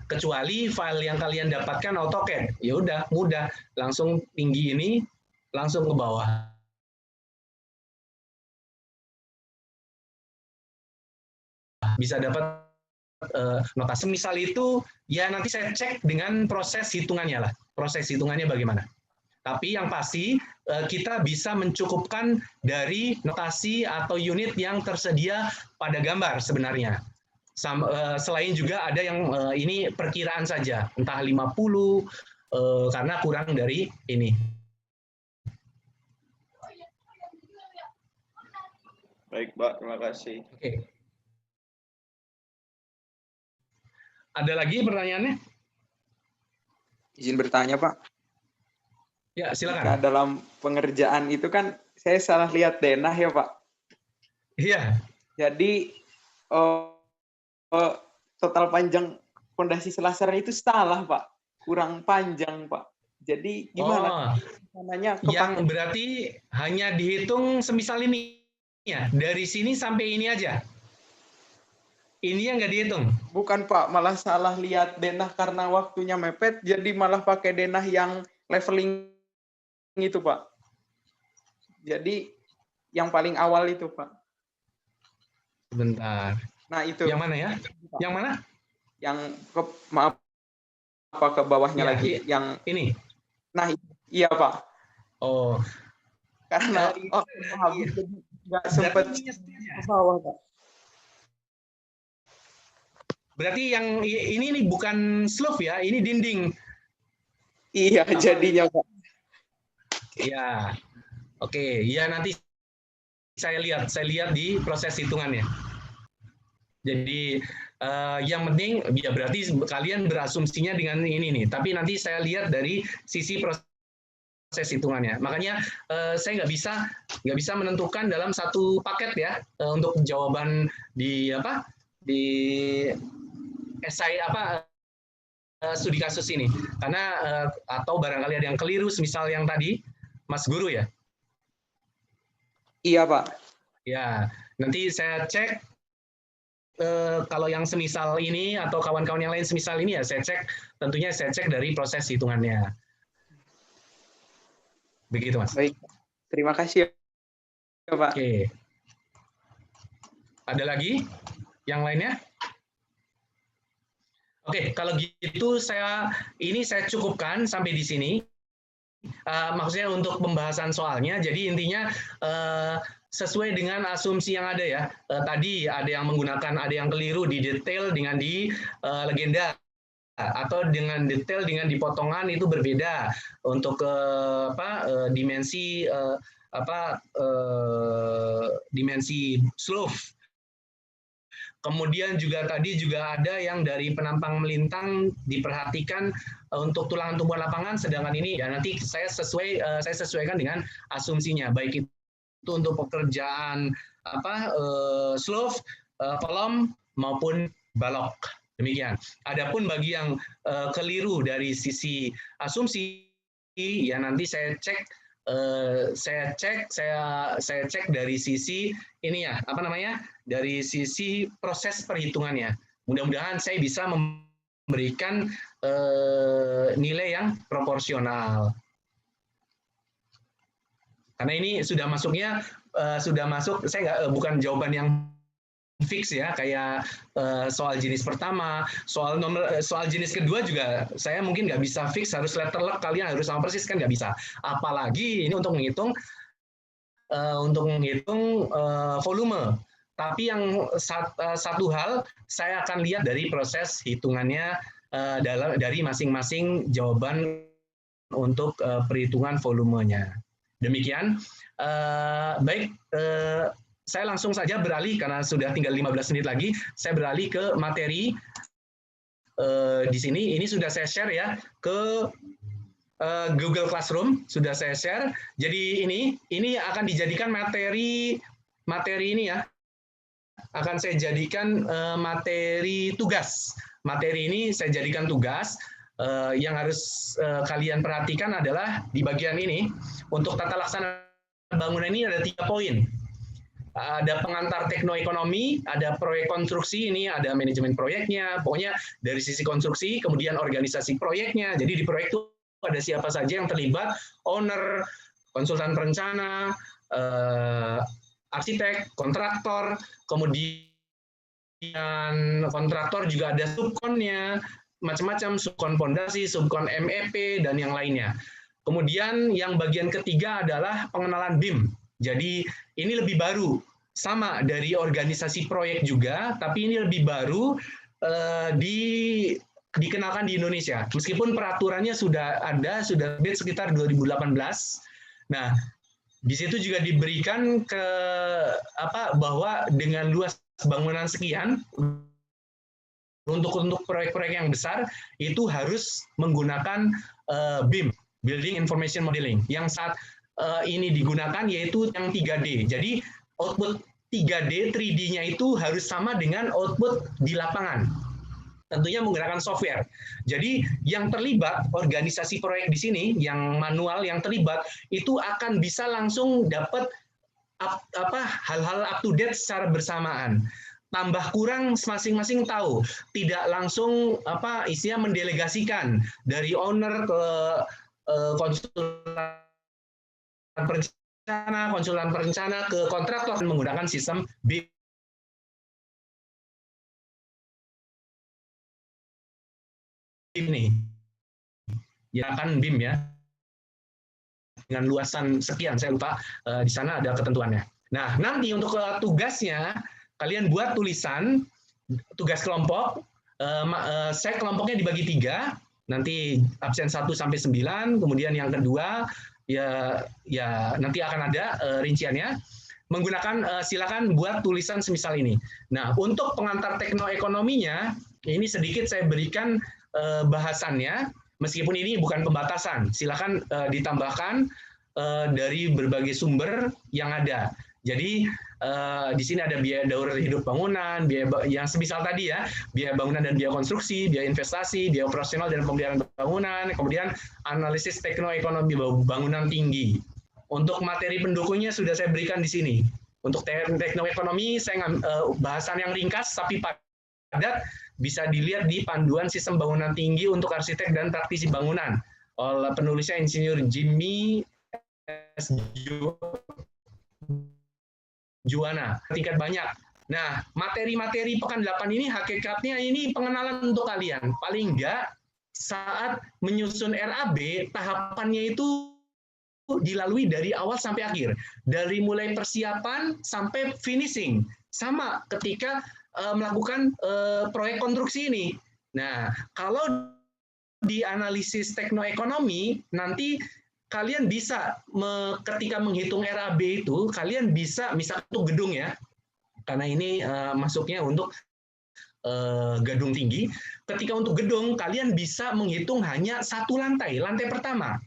kecuali file yang kalian dapatkan AutoCAD. Ya udah mudah, langsung tinggi ini, langsung ke bawah. Bisa dapat notasi. Misal itu ya nanti saya cek dengan proses hitungannya lah. Proses hitungannya bagaimana. Tapi yang pasti kita bisa mencukupkan dari notasi atau unit yang tersedia pada gambar sebenarnya. Selain juga ada yang ini perkiraan saja, entah 50 karena kurang dari ini. Baik, Pak. Terima kasih. Oke. Ada lagi pertanyaannya? Izin bertanya, Pak. Ya, silakan. Nah, dalam pengerjaan itu kan saya salah lihat denah ya, Pak. Iya. Jadi total panjang fondasi selasaran itu salah, Pak. Kurang panjang, Pak. Jadi gimana? Yang berarti hanya dihitung semisal ini ya, dari sini sampai ini aja. Ini yang nggak dihitung. Bukan, Pak, malah salah lihat denah karena waktunya mepet, jadi malah pakai denah yang leveling itu, Pak. Jadi yang paling awal itu, Pak. Sebentar. Nah, itu. Yang mana ya? Yang mana? Yang ke bawahnya ya, lagi. Yang ini. Nah, iya, Pak. Oh. Karena habis jadi nggak sempat ke bawah, Pak. Berarti yang ini nih bukan slope ya, ini dinding. Iya, jadinya, Pak. Ya, oke. Ya nanti saya lihat di proses hitungannya. Jadi yang penting ya berarti kalian berasumsinya dengan ini nih. Tapi nanti saya lihat dari sisi proses hitungannya. Makanya saya nggak bisa menentukan dalam satu paket ya untuk jawaban di esai studi kasus ini. Karena atau barangkali ada yang keliru, semisal yang tadi Mas Guru ya? Iya, Pak. Ya, nanti saya cek kalau yang semisal ini atau kawan-kawan yang lain semisal ini ya tentunya saya cek dari proses hitungannya. Begitu, Mas. Baik. Terima kasih ya, Pak. Oke. Ada lagi yang lainnya? Oke, kalau gitu saya cukupkan sampai di sini. Maksudnya untuk pembahasan soalnya, jadi intinya sesuai dengan asumsi yang ada ya. Tadi ada yang menggunakan, ada yang keliru di detail dengan di legenda, atau dengan detail dengan di potongan itu berbeda untuk dimensi dimensi slope. Kemudian juga tadi juga ada yang dari penampang melintang diperhatikan untuk tulangan tumbuhan lapangan, sedangkan ini ya nanti saya sesuaikan dengan asumsinya, baik itu untuk pekerjaan slope, kolom maupun balok. Demikian. Adapun bagi yang keliru dari sisi asumsi, ya nanti saya cek dari sisi ini ya, dari sisi proses perhitungannya. Mudah-mudahan saya bisa memberikan nilai yang proporsional. Karena ini sudah masuk, saya bukan jawaban yang fix ya, kayak soal jenis pertama, soal jenis kedua juga saya mungkin nggak bisa fix, harus letter luck, kalian harus sama persis, kan nggak bisa. Apalagi ini untuk menghitung volume. Tapi yang satu hal saya akan lihat dari proses hitungannya dari masing-masing jawaban untuk perhitungan volumenya. Demikian. Baik. Saya langsung saja beralih karena sudah tinggal 15 menit lagi. Saya beralih ke materi di sini. Ini sudah saya share ya ke Google Classroom, sudah saya share. Jadi ini akan dijadikan materi ini ya. Akan saya jadikan materi tugas. Materi ini saya jadikan tugas. Yang harus kalian perhatikan adalah di bagian ini untuk tata laksana bangunan ini ada 3 poin. Ada pengantar teknoekonomi, ada proyek konstruksi, ini ada manajemen proyeknya, pokoknya dari sisi konstruksi, kemudian organisasi proyeknya. Jadi di proyek itu ada siapa saja yang terlibat, owner, konsultan perencana, arsitek, kontraktor, kemudian kontraktor juga ada subkonnya, macam-macam, subkon pondasi, subkon MEP, dan yang lainnya. Kemudian yang bagian ketiga adalah pengenalan BIM. Jadi ini lebih baru, sama dari organisasi proyek juga, tapi ini lebih baru dikenalkan di Indonesia. Meskipun peraturannya sudah ada, sudah terbit sekitar 2018. Nah, di situ juga diberikan bahwa dengan luas bangunan sekian, untuk proyek-proyek yang besar itu harus menggunakan BIM, Building Information Modeling, yang saat ini digunakan yaitu yang 3D. Jadi output 3D, 3D-nya itu harus sama dengan output di lapangan. Tentunya menggunakan software. Jadi yang terlibat organisasi proyek di sini, yang manual yang terlibat itu akan bisa langsung dapat hal-hal up to date secara bersamaan. Tambah kurang masing-masing tahu, tidak langsung istilahnya mendelegasikan dari owner ke konsultan perencana ke kontraktor menggunakan sistem BIM. Ini ya kan BIM ya, dengan luasan sekian, saya lupa di sana ada ketentuannya. Nah, nanti untuk tugasnya kalian buat tulisan tugas kelompok. Saya kelompoknya dibagi 3, nanti absen 1 sampai 9, kemudian yang kedua ya nanti akan ada rinciannya. Menggunakan silakan buat tulisan semisal ini. Nah, untuk pengantar teknoekonominya ini sedikit saya berikan bahasannya, meskipun ini bukan pembatasan, silakan ditambahkan dari berbagai sumber yang ada. Jadi di sini ada biaya daur hidup bangunan, biaya yang semisal tadi ya, biaya bangunan dan biaya konstruksi, biaya investasi, biaya operasional dan pemeliharaan bangunan, kemudian analisis teknoekonomi bangunan tinggi. Untuk materi pendukungnya sudah saya berikan di sini. Untuk teknoekonomi saya bahasan yang ringkas tapi padat, bisa dilihat di panduan sistem bangunan tinggi untuk arsitek dan praktisi bangunan oleh penulisnya Insinyur Jimmy S. Juwana, tingkat banyak. Nah, materi-materi pekan 8 ini hakikatnya ini pengenalan untuk kalian. Paling enggak saat menyusun RAB, tahapannya itu dilalui dari awal sampai akhir. Dari mulai persiapan sampai finishing. Sama ketika melakukan proyek konstruksi ini. Nah, kalau di analisis teknoekonomi, nanti kalian bisa ketika menghitung RAB itu, kalian bisa misalkan untuk gedung ya, karena ini masuknya untuk gedung tinggi. Ketika untuk gedung, kalian bisa menghitung hanya satu lantai, lantai pertama.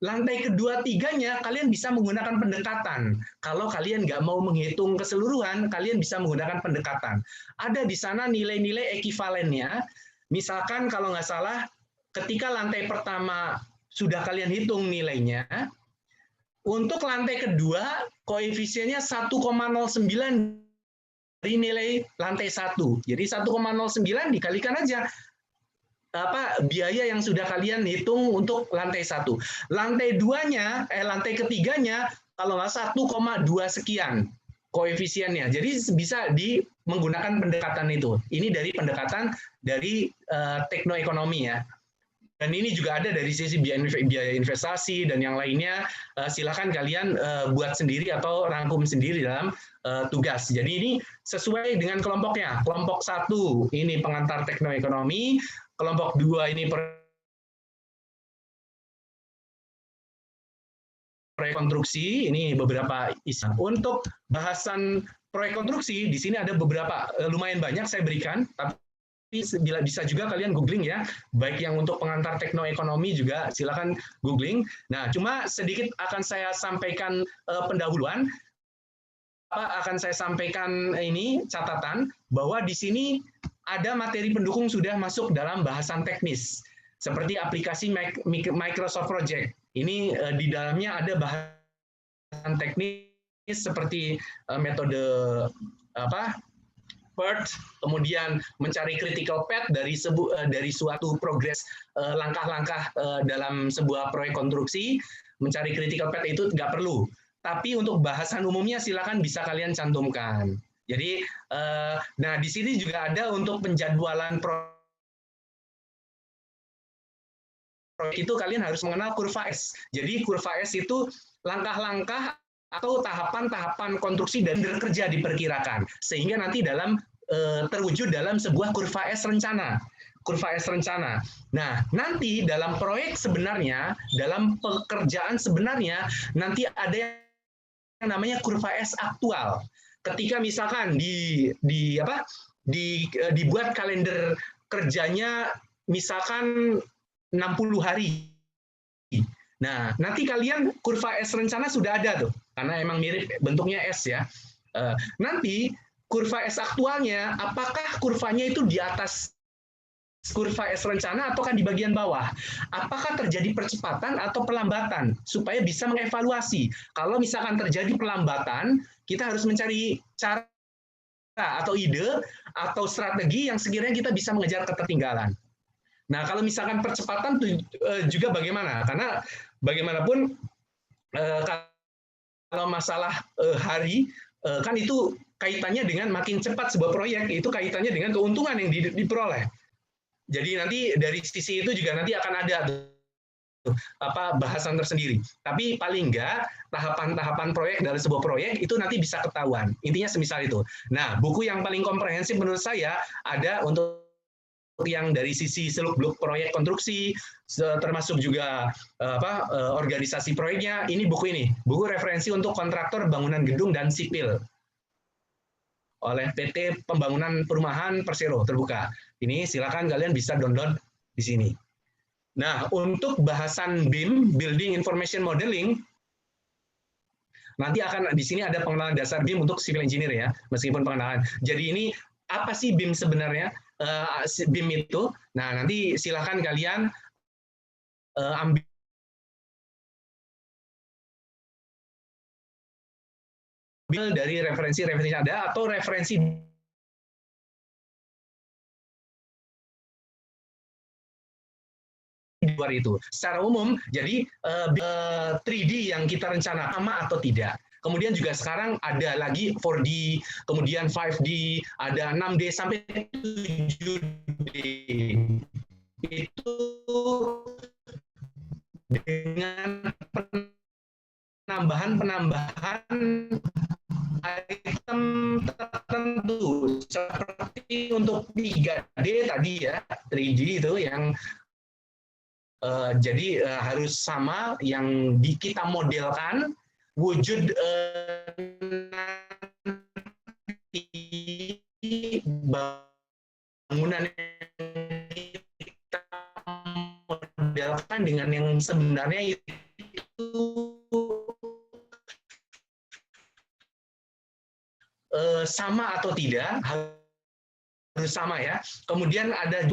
Lantai kedua, tiganya kalian bisa menggunakan pendekatan. Kalau kalian nggak mau menghitung keseluruhan, kalian bisa menggunakan pendekatan. Ada di sana nilai-nilai ekivalennya. Misalkan kalau nggak salah, ketika lantai pertama sudah kalian hitung nilainya, untuk lantai kedua koefisiennya 1,09 dari nilai lantai 1. Jadi 1,09 dikalikan aja biaya yang sudah kalian hitung untuk lantai 1. Lantai 2-nya, lantai ketiganya kalau nggak 1,2 sekian koefisiennya. Jadi bisa menggunakan pendekatan itu. Ini dari pendekatan dari teknoekonomi ya. Dan ini juga ada dari sisi biaya investasi dan yang lainnya. Silakan kalian buat sendiri atau rangkum sendiri dalam tugas. Jadi ini sesuai dengan kelompoknya. Kelompok 1 ini pengantar teknoekonomi. Kelompok 2 ini proyek konstruksi, ini beberapa isu. Untuk bahasan proyek konstruksi, di sini ada beberapa, lumayan banyak saya berikan, tapi bila bisa juga kalian googling ya, baik yang untuk pengantar teknoekonomi juga silakan googling. Nah, cuma sedikit akan saya sampaikan pendahuluan, akan saya sampaikan ini catatan, bahwa di sini ada materi pendukung sudah masuk dalam bahasan teknis, seperti aplikasi Microsoft Project. Ini di dalamnya ada bahasan teknis seperti metode PERT, kemudian mencari critical path dari suatu progres langkah-langkah dalam sebuah proyek konstruksi. Mencari critical path itu nggak perlu. Tapi untuk bahasan umumnya silakan bisa kalian cantumkan. Jadi, nah di sini juga ada untuk penjadwalan proyek itu kalian harus mengenal kurva S. Jadi kurva S itu langkah-langkah atau tahapan-tahapan konstruksi dan kerja diperkirakan, sehingga nanti terwujud dalam sebuah kurva S rencana. Kurva S rencana. Nah, nanti dalam proyek sebenarnya, dalam pekerjaan sebenarnya, nanti ada yang namanya kurva S aktual. Ketika misalkan dibuat kalender kerjanya misalkan 60 hari. Nah, nanti kalian kurva S rencana sudah ada tuh, karena emang mirip bentuknya S ya. Nanti kurva S aktualnya, apakah kurvanya itu di atas kurva S rencana ataukah di bagian bawah? Apakah terjadi percepatan atau pelambatan? Supaya bisa mengevaluasi. Kalau misalkan terjadi pelambatan, kita harus mencari cara atau ide atau strategi yang sekiranya kita bisa mengejar ketertinggalan. Nah, kalau misalkan percepatan juga bagaimana? Karena bagaimanapun kalau masalah hari, kan itu kaitannya dengan makin cepat sebuah proyek, itu kaitannya dengan keuntungan yang diperoleh. Jadi nanti dari sisi itu juga nanti akan ada bahasan tersendiri. Tapi paling enggak tahapan-tahapan proyek dari sebuah proyek itu nanti bisa ketahuan. Intinya semisal itu. Nah, buku yang paling komprehensif menurut saya ada untuk yang dari sisi seluk-beluk proyek konstruksi, termasuk juga organisasi proyeknya. Ini buku referensi untuk kontraktor bangunan gedung dan sipil oleh PT Pembangunan Perumahan Persero, terbuka. Ini silakan kalian bisa download di sini. Nah, untuk bahasan BIM, Building Information Modeling, nanti akan di sini ada pengenalan dasar BIM untuk civil engineer ya, meskipun pengenalan. Jadi ini apa sih BIM sebenarnya? BIM itu. Nah, nanti silakan kalian ambil dari referensi-referensi ada atau referensi di luar itu. Secara umum, jadi 3D yang kita rencana sama atau tidak. Kemudian juga sekarang ada lagi 4D, kemudian 5D, ada 6D sampai 7D. Itu dengan penambahan item tertentu seperti untuk 3D tadi ya, 3D itu yang jadi harus sama yang kita modelkan wujud bangunan yang kita modelkan dengan yang sebenarnya itu sama atau tidak, harus sama ya. Kemudian ada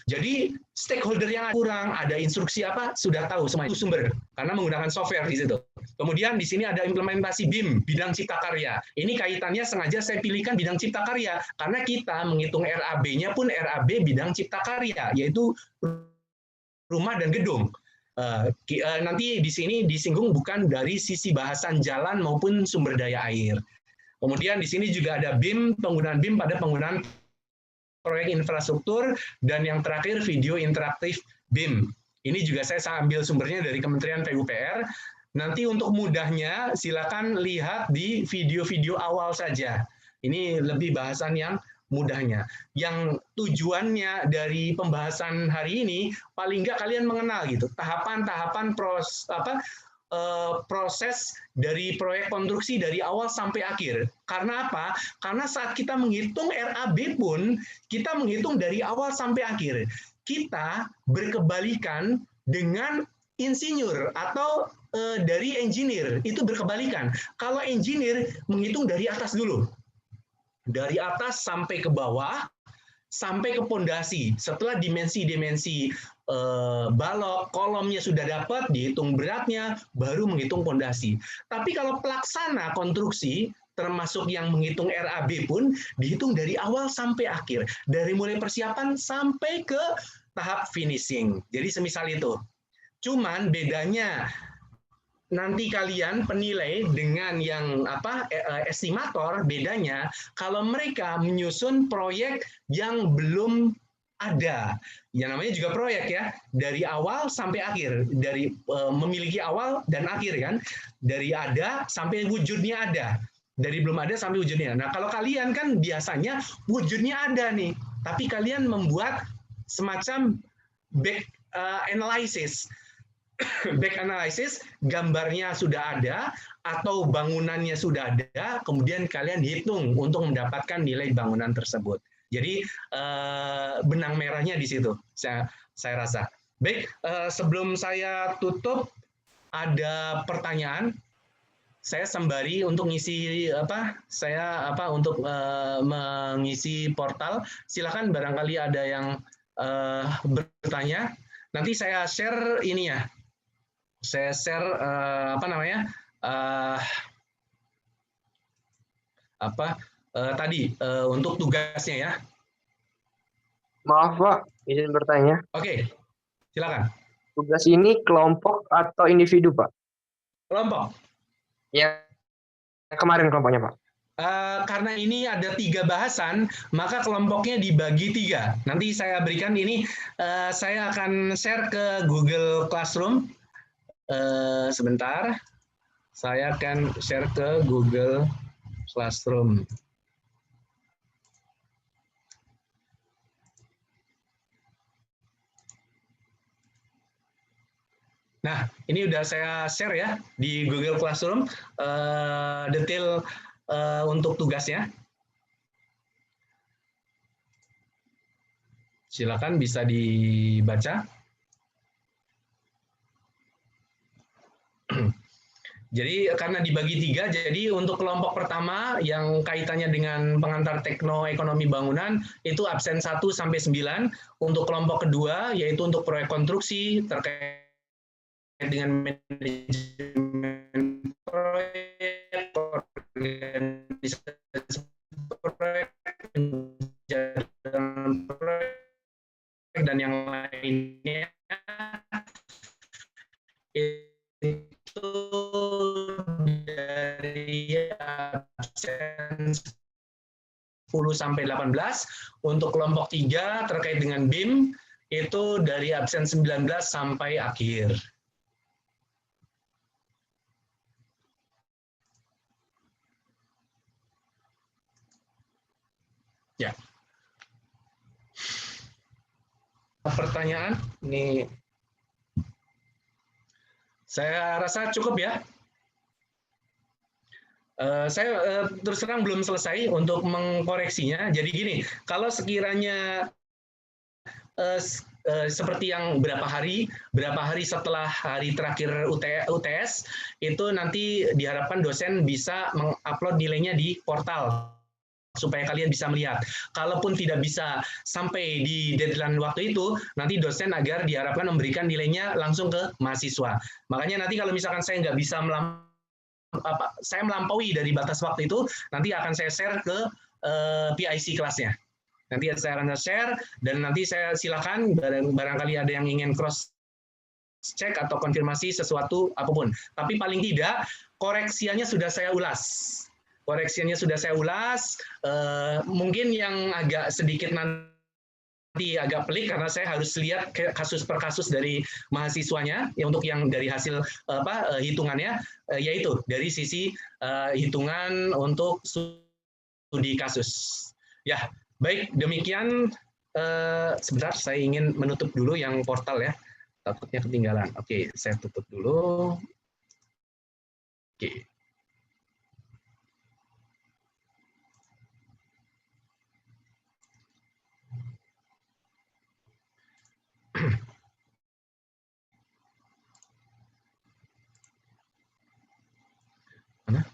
jadi stakeholder yang kurang, ada instruksi apa, sudah tahu semua itu sumber, karena menggunakan software di situ. Kemudian di sini ada implementasi BIM, bidang cipta karya. Ini kaitannya sengaja saya pilihkan bidang cipta karya, karena kita menghitung RAB-nya pun RAB bidang cipta karya, yaitu rumah dan gedung. Nanti di sini disinggung bukan dari sisi bahasan jalan maupun sumber daya air. Kemudian di sini juga ada BIM, penggunaan BIM pada penggunaan proyek infrastruktur, dan yang terakhir video interaktif BIM. Ini juga saya ambil sumbernya dari Kementerian PUPR. Nanti untuk mudahnya silakan lihat di video-video awal saja. Ini lebih bahasan yang mudahnya. Yang tujuannya dari pembahasan hari ini paling nggak kalian mengenal gitu tahapan-tahapan proses dari proyek konstruksi dari awal sampai akhir. Karena apa? Karena saat kita menghitung RAB pun, kita menghitung dari awal sampai akhir. Kita berkebalikan dengan insinyur atau dari engineer, itu berkebalikan. Kalau engineer menghitung dari atas dulu. Dari atas sampai ke bawah, sampai ke pondasi. Setelah dimensi-dimensi balok, kolomnya sudah dapat, dihitung beratnya, baru menghitung pondasi. Tapi kalau pelaksana konstruksi, termasuk yang menghitung RAB pun, dihitung dari awal sampai akhir. Dari mulai persiapan sampai ke tahap finishing. Jadi semisal itu. Cuman bedanya nanti kalian penilai dengan yang estimator, bedanya kalau mereka menyusun proyek yang belum ada. Yang namanya juga proyek ya, dari awal sampai akhir, dari memiliki awal dan akhir kan, dari ada sampai wujudnya ada, dari belum ada sampai wujudnya. Nah kalau kalian kan biasanya wujudnya ada nih, tapi kalian membuat semacam back analysis. Back analysis, gambarnya sudah ada atau bangunannya sudah ada, kemudian kalian hitung untuk mendapatkan nilai bangunan tersebut. Jadi benang merahnya di situ, saya rasa. Baik, sebelum saya tutup, ada pertanyaan. Saya sembari untuk ngisi untuk mengisi portal. Silakan barangkali ada yang bertanya. Nanti saya share ini ya. Saya share untuk tugasnya ya. Maaf Pak, izin bertanya. Oke, silakan. Tugas ini kelompok atau individu Pak? Kelompok. Ya, kemarin kelompoknya Pak. Karena ini ada 3 bahasan, maka kelompoknya dibagi 3. Nanti saya berikan ini, saya akan share ke Google Classroom. Sebentar, saya akan share ke Google Classroom. Nah, ini udah saya share ya di Google Classroom detail untuk tugasnya. Silakan bisa dibaca. Jadi karena dibagi 3, jadi untuk kelompok pertama yang kaitannya dengan pengantar tekno ekonomi bangunan itu absen 1 sampai 9. Untuk kelompok kedua yaitu untuk proyek konstruksi terkait dengan manajemen proyek, organisasi proyek, penjagaan proyek, dan yang lainnya itu dari absen 10 sampai 18. Untuk kelompok 3 terkait dengan BIM itu dari absen 19 sampai akhir. Ya. Pertanyaan ini saya rasa cukup ya. Saya terus terang belum selesai untuk mengkoreksinya. Jadi gini, kalau sekiranya seperti yang berapa hari setelah hari terakhir UTS itu nanti diharapkan dosen bisa mengupload nilainya di portal supaya kalian bisa melihat. Kalaupun tidak bisa sampai di deadline waktu itu, nanti dosen agar diharapkan memberikan nilainya langsung ke mahasiswa. Makanya nanti kalau misalkan saya nggak bisa saya melampaui dari batas waktu itu, nanti akan saya share ke PIC kelasnya. Nanti saya akan share, dan nanti saya silakan barangkali ada yang ingin cross check atau konfirmasi sesuatu apapun. Tapi paling tidak koreksiannya sudah saya ulas. Mungkin yang agak sedikit nanti agak pelik karena saya harus lihat kasus per kasus dari mahasiswanya ya, untuk yang dari hasil hitungannya, yaitu dari sisi hitungan untuk studi kasus. Ya, baik, demikian. Sebentar, saya ingin menutup dulu yang portal ya, takutnya ketinggalan. Oke, saya tutup dulu. Oke. Mana?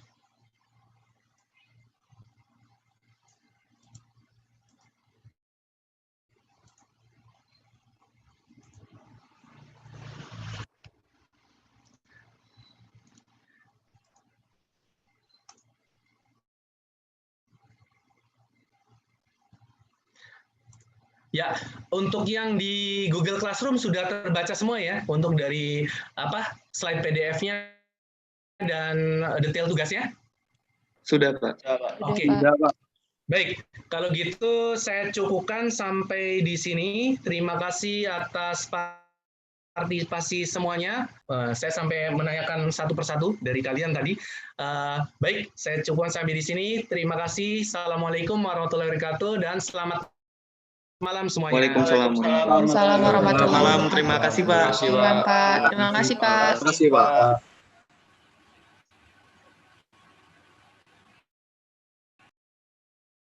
Ya, untuk yang di Google Classroom sudah terbaca semua ya, untuk dari slide PDF-nya dan detail tugasnya? Sudah, Pak. Oke. Sudah, Pak. Baik, kalau gitu saya cukupkan sampai di sini. Terima kasih atas partisipasi semuanya. Saya sampai menanyakan satu persatu dari kalian tadi. Baik, saya cukupkan sampai di sini. Terima kasih. Assalamualaikum warahmatullahi wabarakatuh dan selamat malam semuanya. Waalaikumsalam. Waalaikumsalam warahmatullahi Malam. Terima kasih, Pak. wabarakatuh. Terima kasih, Pak. Terima kasih, Pak.